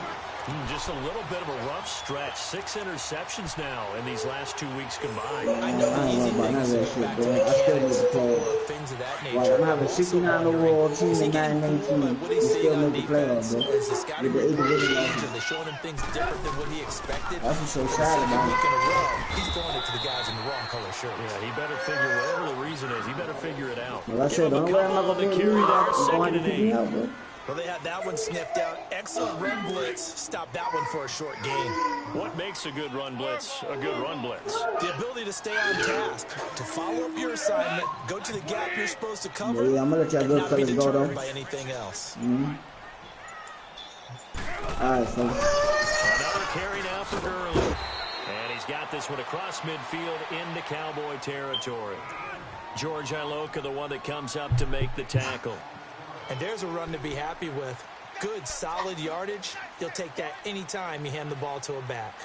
Just a little bit of a rough stretch. 6 interceptions now in these last 2 weeks combined. I know the easy thing is to go back to mechanics, things of that nature. I'm having 69 overall team and 9-19. What he's seeing on defense is the scouting report change, and they're showing him things different than what he expected. That's what's so sad about it. In a row, he's throwing it to the guys in the wrong color shirts. Yeah, he better figure whatever the reason is. He better figure it out. Well, I said, don't worry, I'm not going to carry there. 2nd and 8. Well, they had that one sniffed out. Excellent run blitz. Stop that one for a short gain. What makes a good run blitz a good run blitz? The ability to stay on task, to follow up your assignment, go to the gap you're supposed to cover, yeah, I'm gonna let y'all not be deterred by anything else. All right, folks. Another carry now for Gurley. And he's got this one across midfield into Cowboy territory. George Iloka, the one that comes up to make the tackle. And there's a run to be happy with. Good, solid yardage. You'll take that anytime you hand the ball to a back.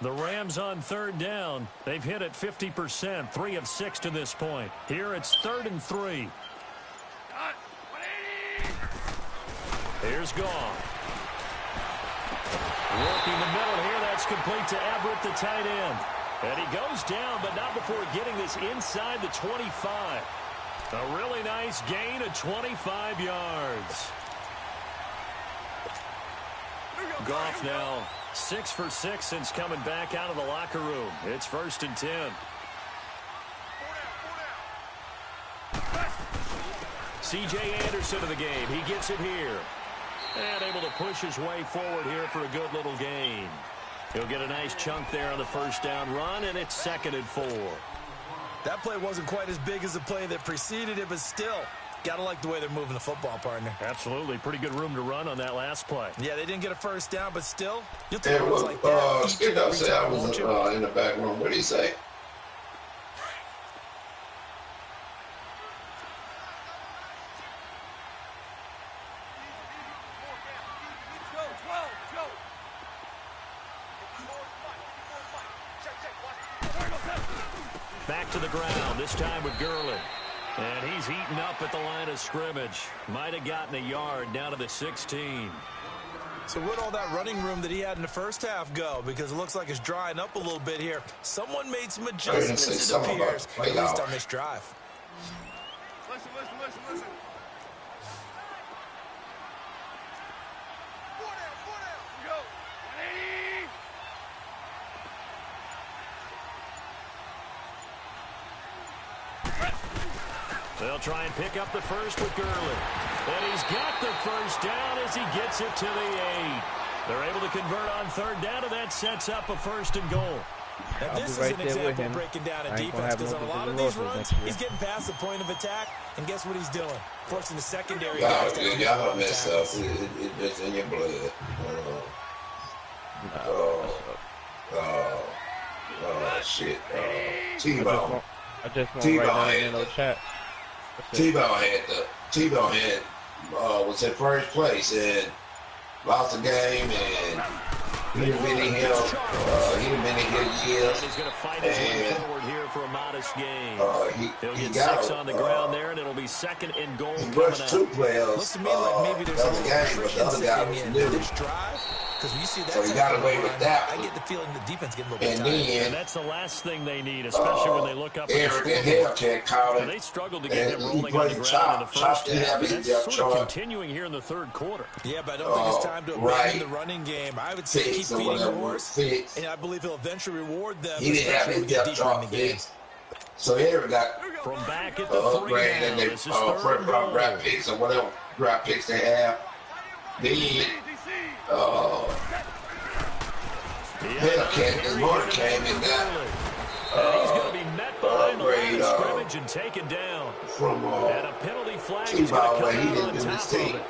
The Rams on third down. They've hit it 50%, 3 of 6 to this point. Here it's 3rd and 3. Here's Goff. Working the middle here. That's complete to Everett, the tight end. And he goes down, but not before getting this inside the 25. A really nice gain of 25 yards. Goff now 6 for 6 since coming back out of the locker room. It's 1st and 10. C.J. Anderson of the game. He gets it here. And able to push his way forward here for a good little gain. He'll get a nice chunk there on the first down run, and it's 2nd and 4. That play wasn't quite as big as the play that preceded it, but still, got to like the way they're moving the football, partner. Absolutely. Pretty good room to run on that last play. Yeah, they didn't get a first down, but still, you'll take it like that. Skip up said I was in the back room. What did he say? Back to the ground, this time with Gurley. And he's eaten up at the line of scrimmage. Might have gotten a yard down to the 16. So where'd all that running room that he had in the first half go? Because it looks like it's drying up a little bit here. Someone made some adjustments, it appears, at least on this drive. Listen. Go. 180. They'll try and pick up the first with Gurley. And he's got the first down as he gets it to the 8. They're able to convert on third down, and that sets up a 1st and goal. Now, this is an example of breaking down a defense, because on a lot of these runs, he's getting past the point of attack, and guess what he's doing? Forcing the secondary. Y'all don't mess up. It's just in your blood. Shit. T-Bone. I just want to write down in the chat. T-Bone was in first place and lost the game, and he'd been in here years. He's going to fight his way forward here for a modest gain. He'll get 6 on the ground there, and it'll be 2nd and goal. He rushed 2 players. Looks to me like maybe there's a little the other guy was new. This drive. Because you see that, so he got away with that. I get the feeling the defense getting a little bit tired. And that's the last thing they need, especially when they look up. Eric and Hellcat caught him. They struggled to get him rolling on the ground in the first half. That's sort of continuing here in the third quarter. Yeah, but I don't think it's time to abandon the running game. I would say keep feeding the horse, and I believe he'll eventually reward them. He didn't have his depth chart fixed. So Eric got from back at the 3 now. This is third down. Draft picks or whatever draft picks they have. Then Hellcat this morning came and got he's going to be met behind the line of scrimmage and taken down. From and a penalty flag is going to come out on top of it.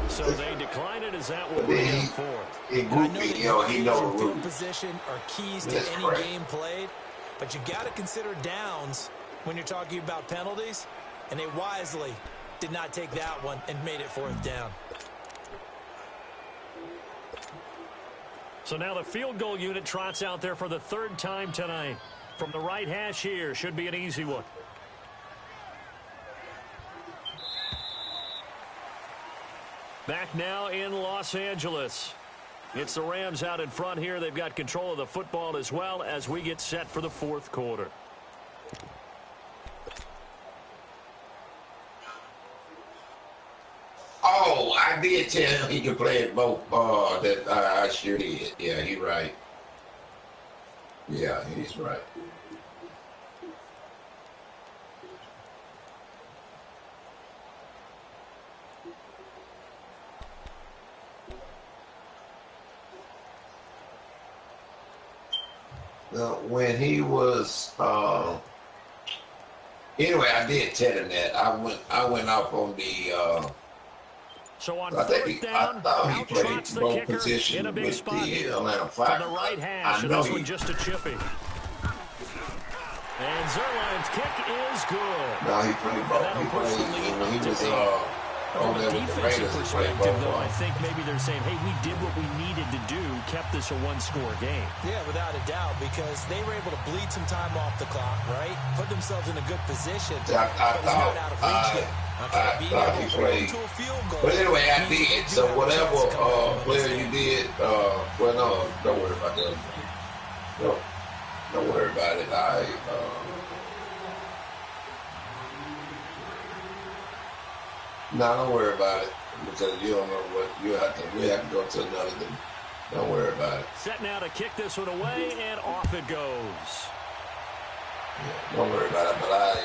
So they decline it as that will be in fourth. He knows the field position are keys to any game played, but you got to consider downs when you're talking about penalties, and they wisely did not take that one and made it 4th down. So now the field goal unit trots out there for the 3rd time tonight. From the right hash here, should be an easy one. Back now in Los Angeles. It's the Rams out in front here. They've got control of the football as well as we get set for the 4th quarter. Oh, I did tell him he could play at both. I sure did. Yeah, he's right. Yeah, he's right. Now, when he was, anyway, I did tell him that. I went off on the. So on 4th down, out trots the kicker position in a big spot here. From the right hash, and this one just a chippy. And Zerline's kick is good. No, he played ball. on From a there with the defensive Raiders. perspective, though, I think maybe they're saying, hey, we did what we needed to do, kept this a one-score game. Yeah, without a doubt, because they were able to bleed some time off the clock, right? Put themselves in a good position. I but it's not out of reach yet. I thought he played. But anyway, I did. So whatever player you did, well, no, don't worry about that. No, don't worry about it. No, don't worry about it because you don't know what we have to go to another thing. Don't worry about it. Set now to kick this one away, and off it goes. Yeah, don't worry about it. But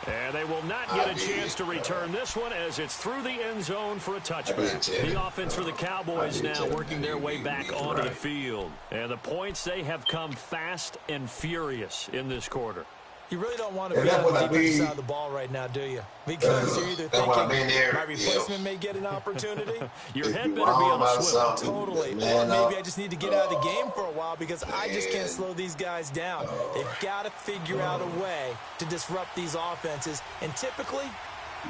and they will not get a chance to return this one as it's through the end zone for a touchback. The offense for the Cowboys now working their way back onto the field. And the points, they have come fast and furious in this quarter. You really don't want to be on the defensive side of the ball right now, do you? Because you're either thinking my replacement may get an opportunity. Your head better be on the swivel. Totally. Or maybe I just need to get out of the game for a while because I just can't slow these guys down. They've got to figure out a way to disrupt these offenses. And typically,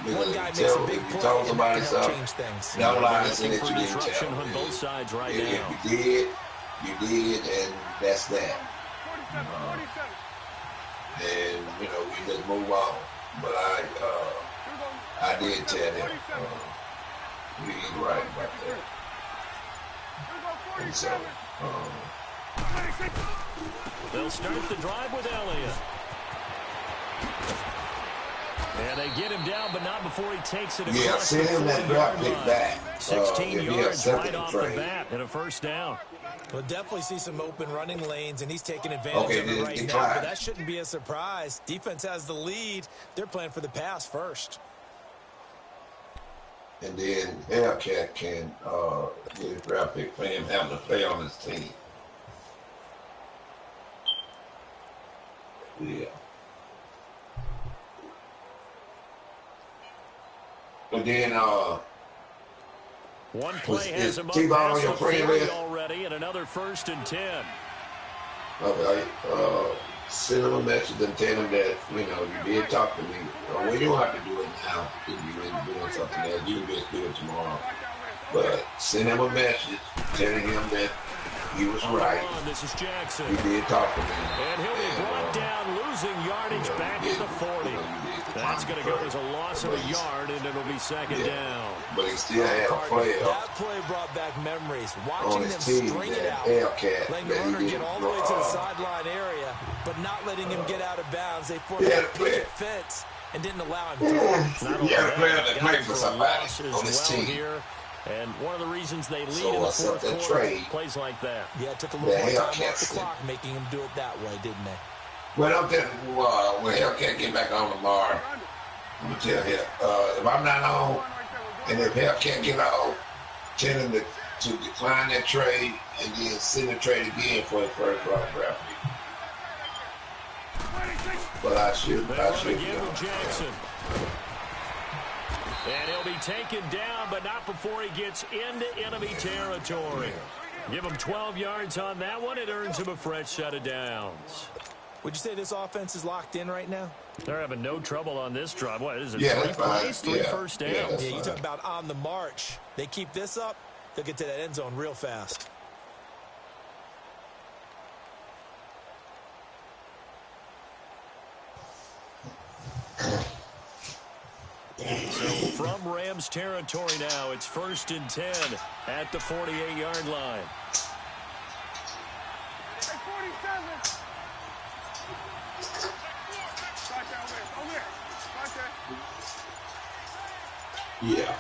one guy makes a big play and that can help change things. No lies in it, you disruption on both sides right now. If you did, and that's that. And we just move on. But I did tell him he's right about that. And so they'll start the drive with Elliott. And they get him down, but not before he takes it across send him that drop kick back. 16 yards right off the bat and a first down. We'll definitely see some open running lanes, and he's taking advantage of it right now. But that shouldn't be a surprise. Defense has the lead. They're playing for the pass first. And then Hellcat can get a draft pick for him having to play on his team. Yeah. But then one play has him up on your friend list already, and another 1st and 10. Okay, send him a message and tell him that you did talk to me. Well, you don't have to do it now if you're doing something else. You can just do it tomorrow. But send him a message telling him that he was right. This is Jackson. He did talk to me. And he'll be brought down, losing yardage back at the 40. That's going to go as a loss of a yard, and it'll be second down. But he still had a play. That play brought back memories. Watching them string it out, letting the runner get all the way to the sideline area, but not letting him get out of bounds. They formed a picket fence and didn't allow him to. Yeah, the player that played for somebody on his team. Here. And one of the reasons they lead in the fourth quarter, plays like that. Yeah, it took a little more time off the clock, making him do it that way, didn't they? Well, I'm telling you, when Hellcat get back on tomorrow, I'm going to tell him, if I'm not on, and if Hellcat get on, tell him to decline that trade and then send the trade again for the first round draft pick. But I should. Jackson. And he'll be taken down, but not before he gets into enemy territory. Give him 12 yards on that one. It earns him a fresh set of downs. Would you say this offense is locked in right now? They're having no trouble on this drive. What is it? Yeah, 3 plays, 3 first downs. Yeah, you talk about on the march. They keep this up, they'll get to that end zone real fast. So from Rams territory now, it's 1st and 10 at the 48-yard line. Yeah.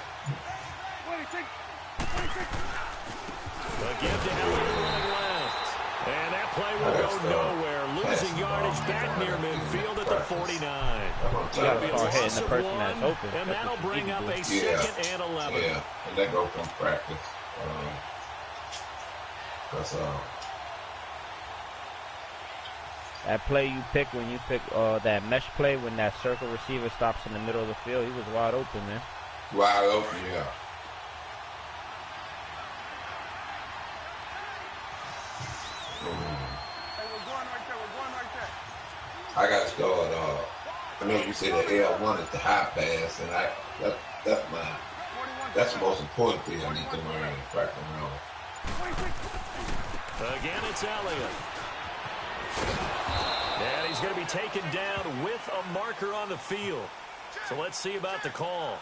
The give to Elliott running left. And that play will go nowhere. Losing yardage back near midfield at the 49. That'll be a loss of 1, and that'll bring up a 2nd and 11. Yeah, and that go from practice. That's that play you pick when you pick that mesh play when that circle receiver stops in the middle of the field, he was wide open, man. Wide open, yeah. I got to start. I know you say the L1 is the high pass, and That's the most important thing I need to learn in track and roll. Again, it's Elliott. And he's going to be taken down with a marker on the field. So let's see about the call.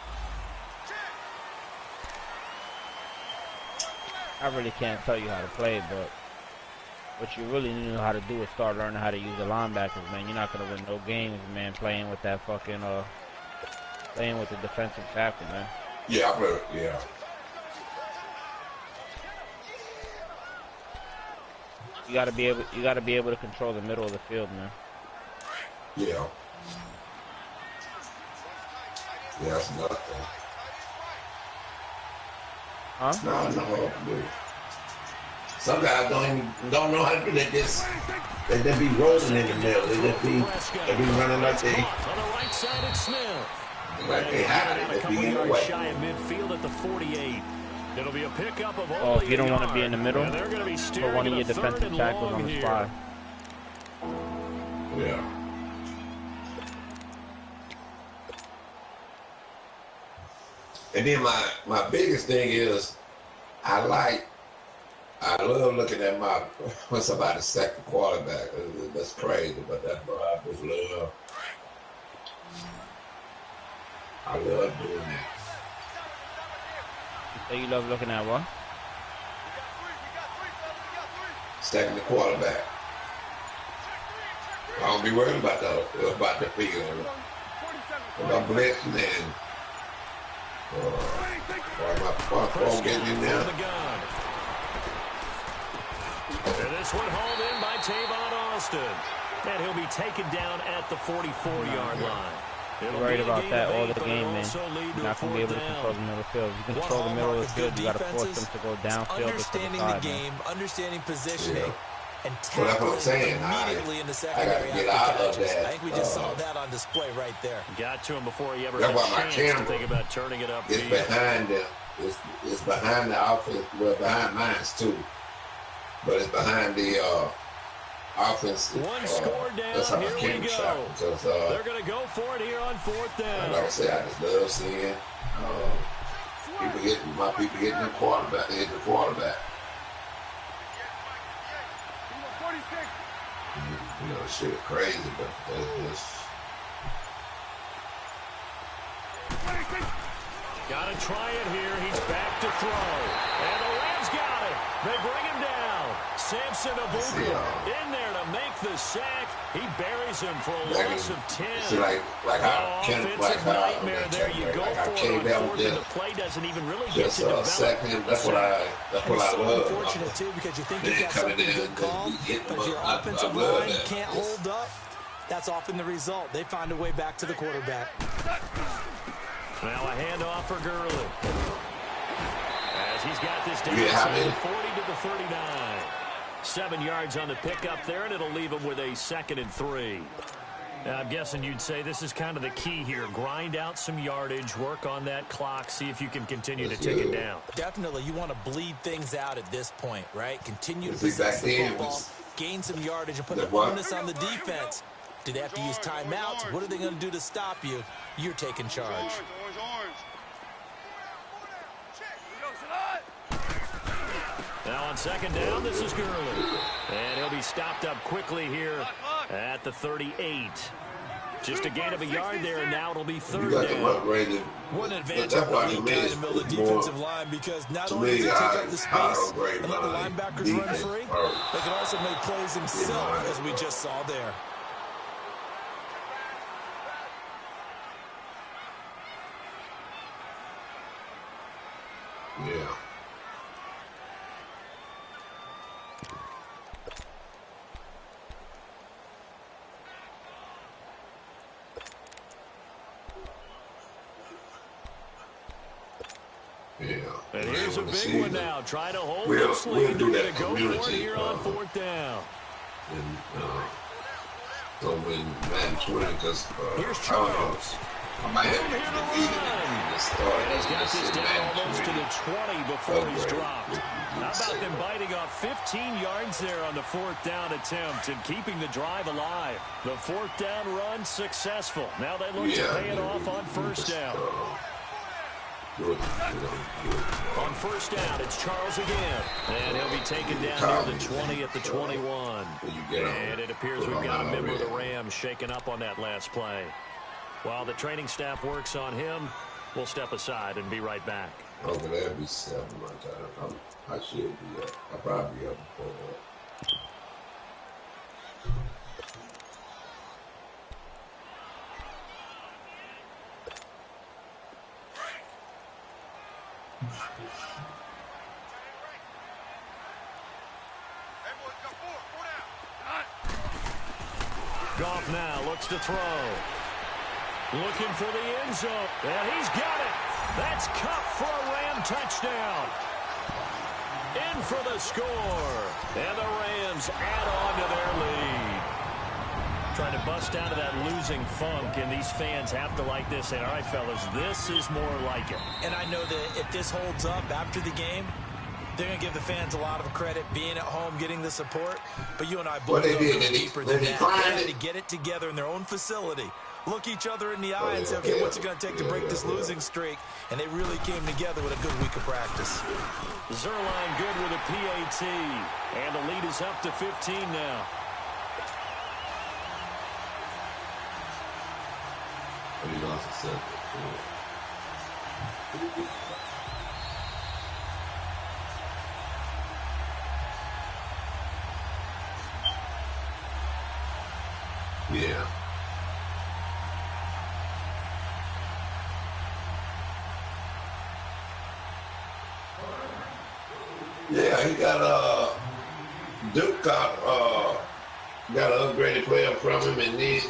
I really can't tell you how to play, but what you really need to know how to do is start learning how to use the linebackers, man. You're not going to win no games, man, playing with that fucking, playing with the defensive tackle, man. Yeah, yeah. You gotta be able to control the middle of the field, man. Yeah. Yeah, that's another thing. Huh? No. Some guys don't know how to do that. They be rolling in the middle. They be running like they. On the right side, it's Smith. Like they have it. A couple yards shy of midfield at the 48. It'll be a pickup of if you don't want to be in the middle, put one of your defensive tackles on the spot. Yeah. And then my biggest thing is I love looking at when somebody sack the quarterback. That's crazy, but that's what I just love. I love doing that. So you love looking at what? Stacking the quarterback. I don't be worried about the field. If I'm blitzing and my phone getting in there. And this one hauled in by Tavon Austin. And he'll be taken down at the 44-yard line. You're worried about that all the game, man. You're not going to be able to control the middle of the field. If you control the middle of the field, you got to force them to go downfield or to the side. Understanding the game, understanding positioning, and so that's what I'm saying. immediately in the secondary. I got to get out of that. I think we just saw that on display right there. Got to him before he ever had a chance to think about turning it up. It's behind them. It's behind the offense. Well, behind mine too. But it's behind the offense. One score down. Here we go. Because, they're going to go for it here on 4th down. Like I say, I just love seeing my people hitting the quarterback. They hit the quarterback. You know, shit crazy, but that's just. Got to try it here. He's back to throw. And the Rams got it. They bring him down. Samson Abuka in there to make the sack. He buries him for a loss of 10. See, like how nightmare there. You go for it on 4th, and the play doesn't even really get to develop. That's what I love. Unfortunate too, because you think you got something good called, but if your offensive line can't hold up, that's often the result. They find a way back to the quarterback. Now a handoff for Gurley. As he's got this down 40 to the 39. 7 yards on the pickup there, and it'll leave him with a 2nd and 3. Now, I'm guessing you'd say this is kind of the key here. Grind out some yardage, work on that clock, see if you can continue to take it down. Definitely, you want to bleed things out at this point, right? Continue to possess the football, gain some yardage, and put the onus on the defense. Do they have to use timeouts? What are they going to do to stop you? You're taking charge. Now on 2nd down, this is Gurley. And he'll be stopped up quickly here at the 38. Just a gain of a yard there, and now it'll be 3rd down. One advantage of the middle of the defensive line, because not only does he take up the space and let the linebackers run free, they can also make plays himself, as we just saw there. Yeah. And here's a big one now. Trying to hold this lead. They're going to go for it here on 4th down. And so when Madden 20, because here's Charles. I might have to defeat And he's got this down almost to the 20 before he's dropped. How about them biting off 15 yards there on the 4th down attempt and keeping the drive alive? The 4th down run successful. Now they look to pay it off on 1st down. On first down, it's Charles again. And he'll be taken down near the 20 at the 21. And it appears we've got a member of the Rams shaken up on that last play. While the training staff works on him, we'll step aside and be right back. Okay, that'd be 7 my time. I should be up. I'll probably be up before that. Goff now looks to throw. Looking for the end zone. And he's got it. That's Kupp for a Ram touchdown. In for the score. And the Rams add on to their lead. Trying to bust out of that losing funk, and these fans have to like this. And all right, fellas, this is more like it. And I know that if this holds up after the game, they're going to give the fans a lot of credit being at home, getting the support. But you and I both know it's deeper than that. They had to get it together in their own facility. Look each other in the eye and say, okay, what's it going to take to break this losing streak? And they really came together with a good week of practice. Zerline good with a PAT. And the lead is up to 15 now. He lost a set. Yeah. Yeah, he got Duke got an upgraded player from him, and then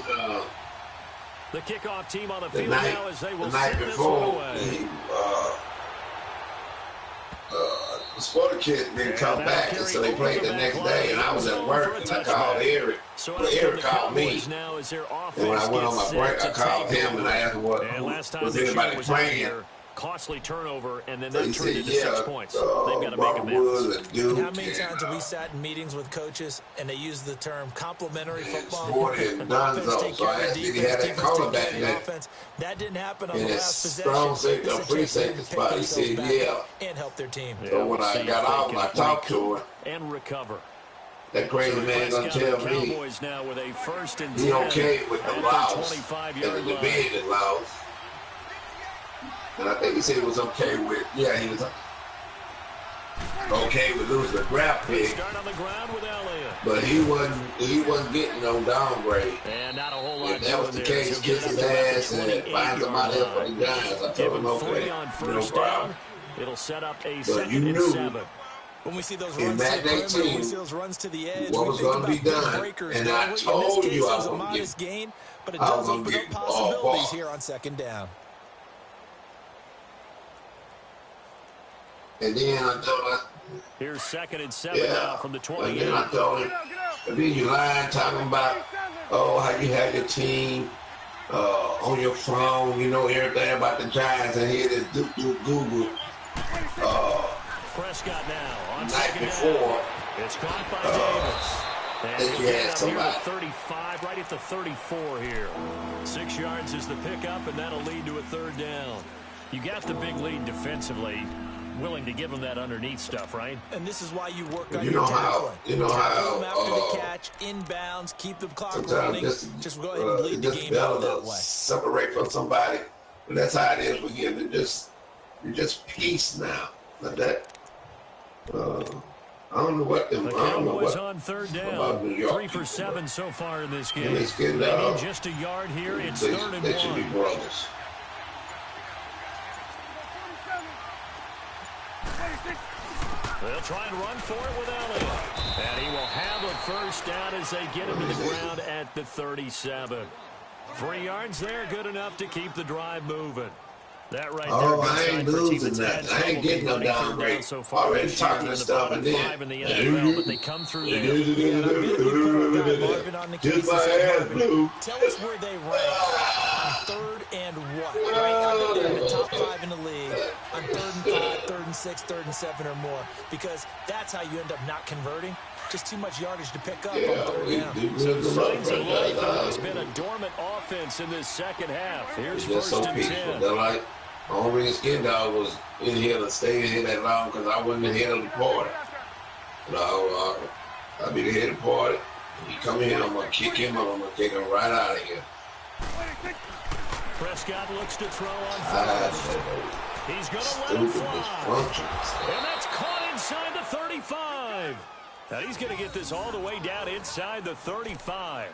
the kickoff team on the field now as they will send this before, one away. The Sporter kid didn't come back, and so they played the next day, and I was at work, and I called Eric. Well, Eric called me, and when I went on my break, I called him, and I asked him, was anybody playing? Costly turnover, and then that turned into 6 points. They've got to make amends. How many times have we sat in meetings with coaches and they use the term complementary football? Offense take care of defense, defense take care of offense. That didn't happen on the last possession. Free safety spot. He said, yeah. And help their team. So when I got off, I talked to him. And recover. That crazy man gonna tell me now with a first and he okay with the loss and the division loss. And I think he said he was okay with, he was okay with losing the draft pick. Start on the ground with Elliott. But he wasn't getting no downgrade. And not a whole lot. If that was the case, kick his ass and find somebody else for the Giants. I told him, okay, no problem. It'll set up a but you knew 7. When we see those in runs to the edge, what was going to be done, and I told you I was going to gain, but it does open up possibilities here on second down. And then I told him, here's 2nd and 7 now from the 20. And then I told him, and then you lying talking about, how you have your team on your phone, you know everything about the Giants, and here it is, Google. Prescott now on night before. It's caught by Davis. And you had somebody. 35, right at the 34 here. 6 yards is the pickup, and that'll lead to a 3rd down. You got the big lead defensively. Willing to give them that underneath stuff, right? And this is why you work on your tackling. You know how after the catch, inbounds, keep the clock running. Just go ahead and bleed the game out that way. Separate from somebody. But that's how it is with you. You're just peace now. Like that. I don't know what them. The Cowboys on 3rd down. 3 for 7 so far in this game. They need just a yard here. It's 3rd and 1. They should be brothers. They'll try and run for it with Elliott. And he will have a first down as they get him to the ground at the 37. 3 yards there, good enough to keep the drive moving. That right there. I ain't losing that. I ain't getting no downgrade. So far, already talking to stuff and then. In the NFL, but they come through there. Just my ass, blue. Tell us where they rank on 3rd and what? Right? They're in the top 5 in the league on 3rd and 5, 3rd and 6, 3rd and 7 or more, because that's how you end up not converting. Just too much yardage to pick up on 3rd down. Signs of life. It's been a dormant offense in this second half. Here's 1st and 10. Only reason Skin Dog was in here to stay in here that long because I wasn't the head of the party. You know, I'll be the head of the party. When he come in here, I'm going to kick him out. I'm going to take him right out of here. Prescott looks to throw on first. He's going to let him fly. And that's caught inside the 35. Now he's going to get this all the way down inside the 35.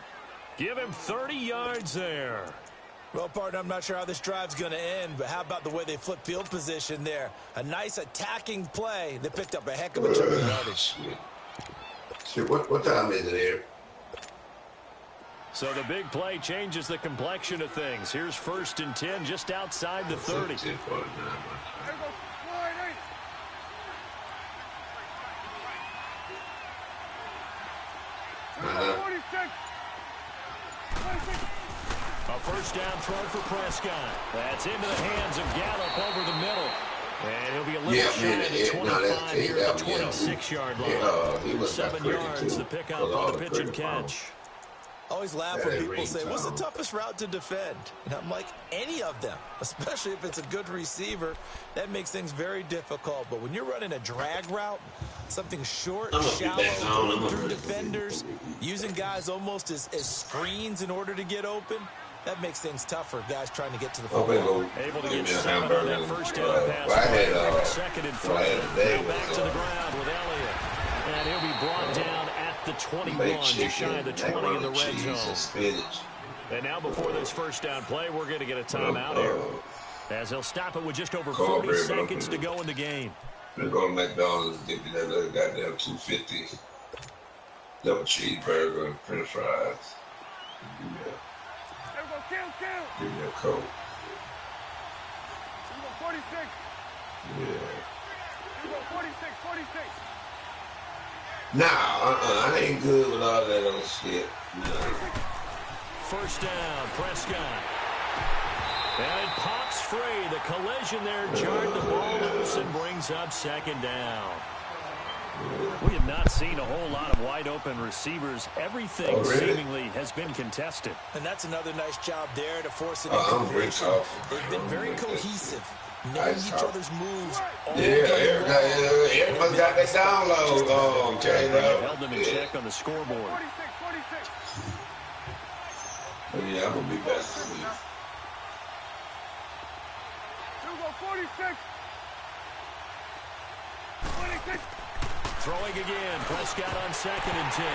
Give him 30 yards there. Well, partner, I'm not sure how this drive's going to end, but how about the way they flip field position there? A nice attacking play. They picked up a heck of a chunk of yardage. Shit, what time is it here? So the big play changes the complexion of things. Here's 1st and 10 just outside the 30. A first down throw for Prescott. That's into the hands of Gallup over the middle. And he'll be a little shy of the 25 here at the 26-yard line. 7 yards, the pickup on the pitch and catch. Always laugh when people say, what's the toughest route to defend? And I'm like, any of them, especially if it's a good receiver. That makes things very difficult. But when you're running a drag route, something short, shallow, going through defenders, using guys almost as screens in order to get open, that makes things tough for guys trying to get to the football. Able to get 7 on that first down pass. 2nd and 3. Now back to the ground with Elliott. And he'll be brought down at the 21, just shy of the 20 in the red zone. And now before this first down play, we're going to get a timeout here, as they'll stop it with just over 40 seconds to go in the game. They're going to McDonald's and get me that little goddamn $2.50 double cheeseburger and French fries. Give me a Coke. 46. Yeah. 46. Nah, I ain't good with all that other shit. No. First down, Prescott. And it pops free. The collision there jarred the ball loose and brings up 2nd down. We have not seen a whole lot of wide-open receivers. Everything seemingly has been contested. And that's another nice job there to force it into. They've been very cohesive, knowing each other's moves. Everyone's got that download. Okay, held them in check on the scoreboard. 46. Yeah, I'm going to be back to me. 46. 26. Throwing again, Prescott on 2nd and 10.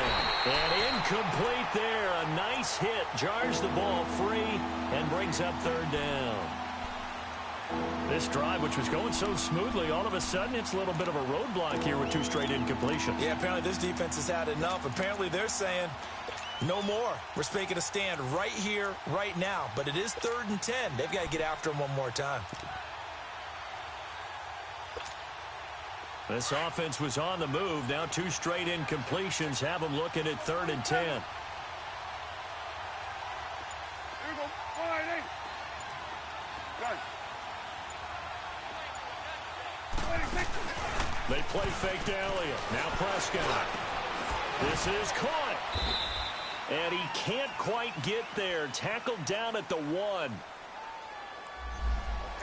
And incomplete there. A nice hit. Jars the ball free and brings up 3rd down. This drive, which was going so smoothly, all of a sudden it's a little bit of a roadblock here with 2 straight incompletions. Yeah, apparently this defense has had enough. Apparently they're saying, no more. We're making a stand right here, right now. But it is 3rd and 10. They've got to get after him one more time. This offense was on the move. Now 2 straight incompletions have them looking at 3rd and 10. Here we go. 5-8. Good. 26. They play fake to Elliott. Now Prescott. This is caught. And he can't quite get there. Tackled down at the 1.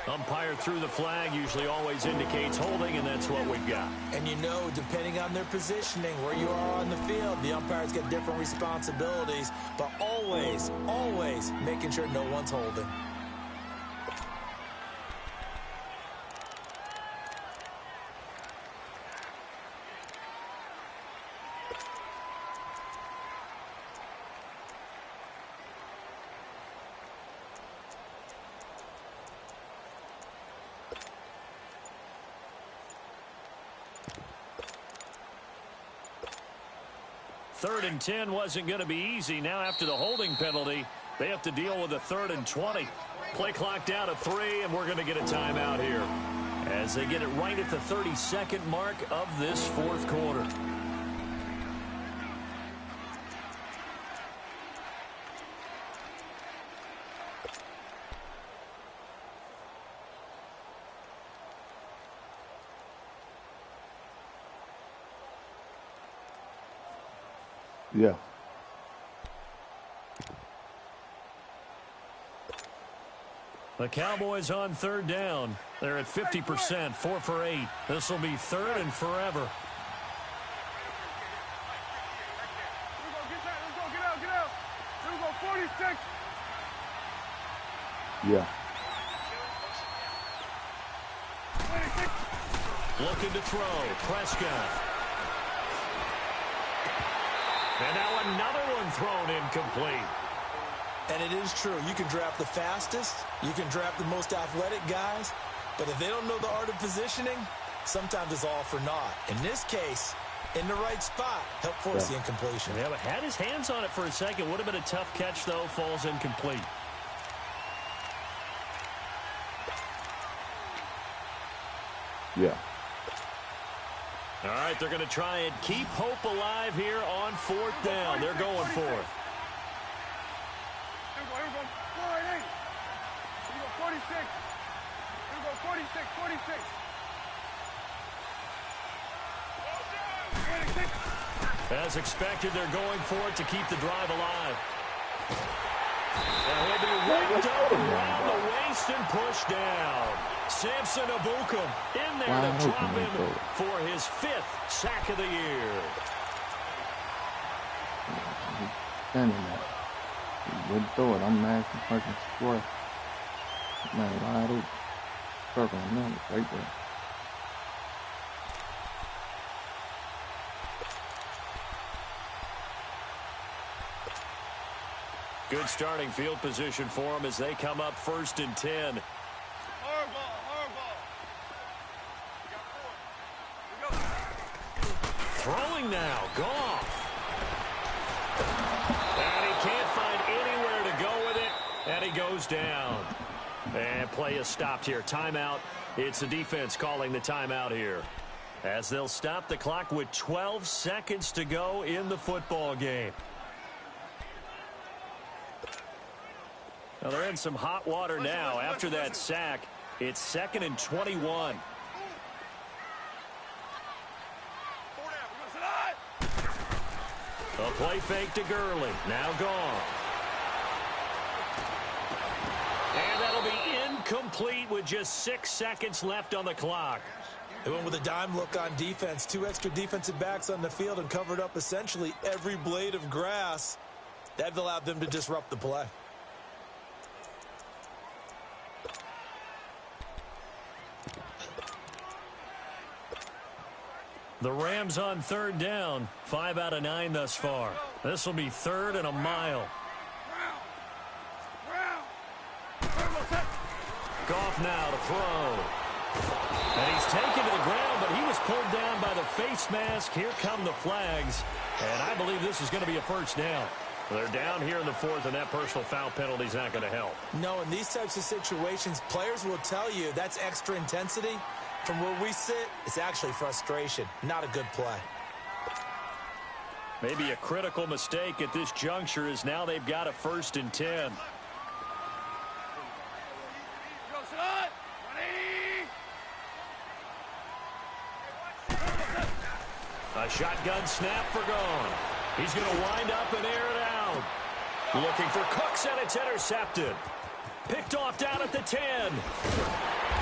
Umpire threw the flag, usually always indicates holding, and that's what we've got. And you know, depending on their positioning, where you are on the field, the umpires get different responsibilities, but always, always making sure no one's holding. Third and 10 wasn't going to be easy. Now after the holding penalty, they have to deal with a 3rd and 20. Play clock down to 3, and we're going to get a timeout here as they get it right at the 32nd mark of this 4th quarter. Yeah. The Cowboys on third down. They're at 50%, 4 for 8. This will be third and forever. Get out. Here we go, 46. Yeah. 26. Looking to throw. Prescott. And now another one thrown incomplete. And it is true. You can draft the fastest. You can draft the most athletic guys. But if they don't know the art of positioning, sometimes it's all for naught. In this case, in the right spot, help force the incompletion. Yeah, but had his hands on it for a second. Would have been a tough catch, though. Falls incomplete. Yeah. All right, they're going to try and keep hope alive here on fourth down. They're going for it. Here we go. 4-8. Here we go, 46. Here we go, 46, 46. 26. As expected, they're going for it to keep the drive alive. And he'll be whipped up around the waist and pushed down. Samson Abukum in there to drop him for his 5th sack of the year. Standing there. He wouldn't throw it. I'm mad at fucking square. Man, wide open. Circling them right there. Good starting field position for them as they come up 1st and 10. Throwing now, Goff. And he can't find anywhere to go with it, and he goes down. And play is stopped here. Timeout. It's the defense calling the timeout here, as they'll stop the clock with 12 seconds to go in the football game. Now they're in some hot water now after that sack. It's 2nd and 21. A play fake to Gurley. Now gone. And that'll be incomplete with just 6 seconds left on the clock. They went with a dime look on defense. 2 extra defensive backs on the field and covered up essentially every blade of grass. That allowed them to disrupt the play. The Rams on third down. 5 out of 9 thus far. This will be 3rd and a mile. Goff now to throw. And he's taken to the ground, but he was pulled down by the face mask. Here come the flags. And I believe this is going to be a 1st down. They're down here in the 4th, and that personal foul penalty is not going to help. No, in these types of situations, players will tell you that's extra intensity. From where we sit, it's actually frustration, not a good play. Maybe a critical mistake at this juncture is now they've got a 1st and 10. A shotgun snap for gone. He's going to wind up and air it out. Looking for Cooks, and it's intercepted. Picked off down at the 10.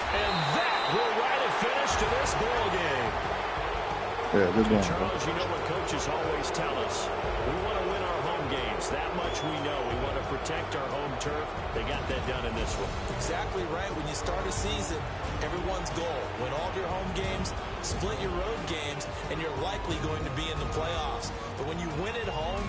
And that will write a finish to this ball game. Yeah, good one. Charles, you know what coaches always tell us. We want to win our home games. That much we know. We want to protect our home turf. They got that done in this one. Exactly right. When you start a season, everyone's goal: win all of your home games, split your road games, and you're likely going to be in the playoffs. But when you win at home,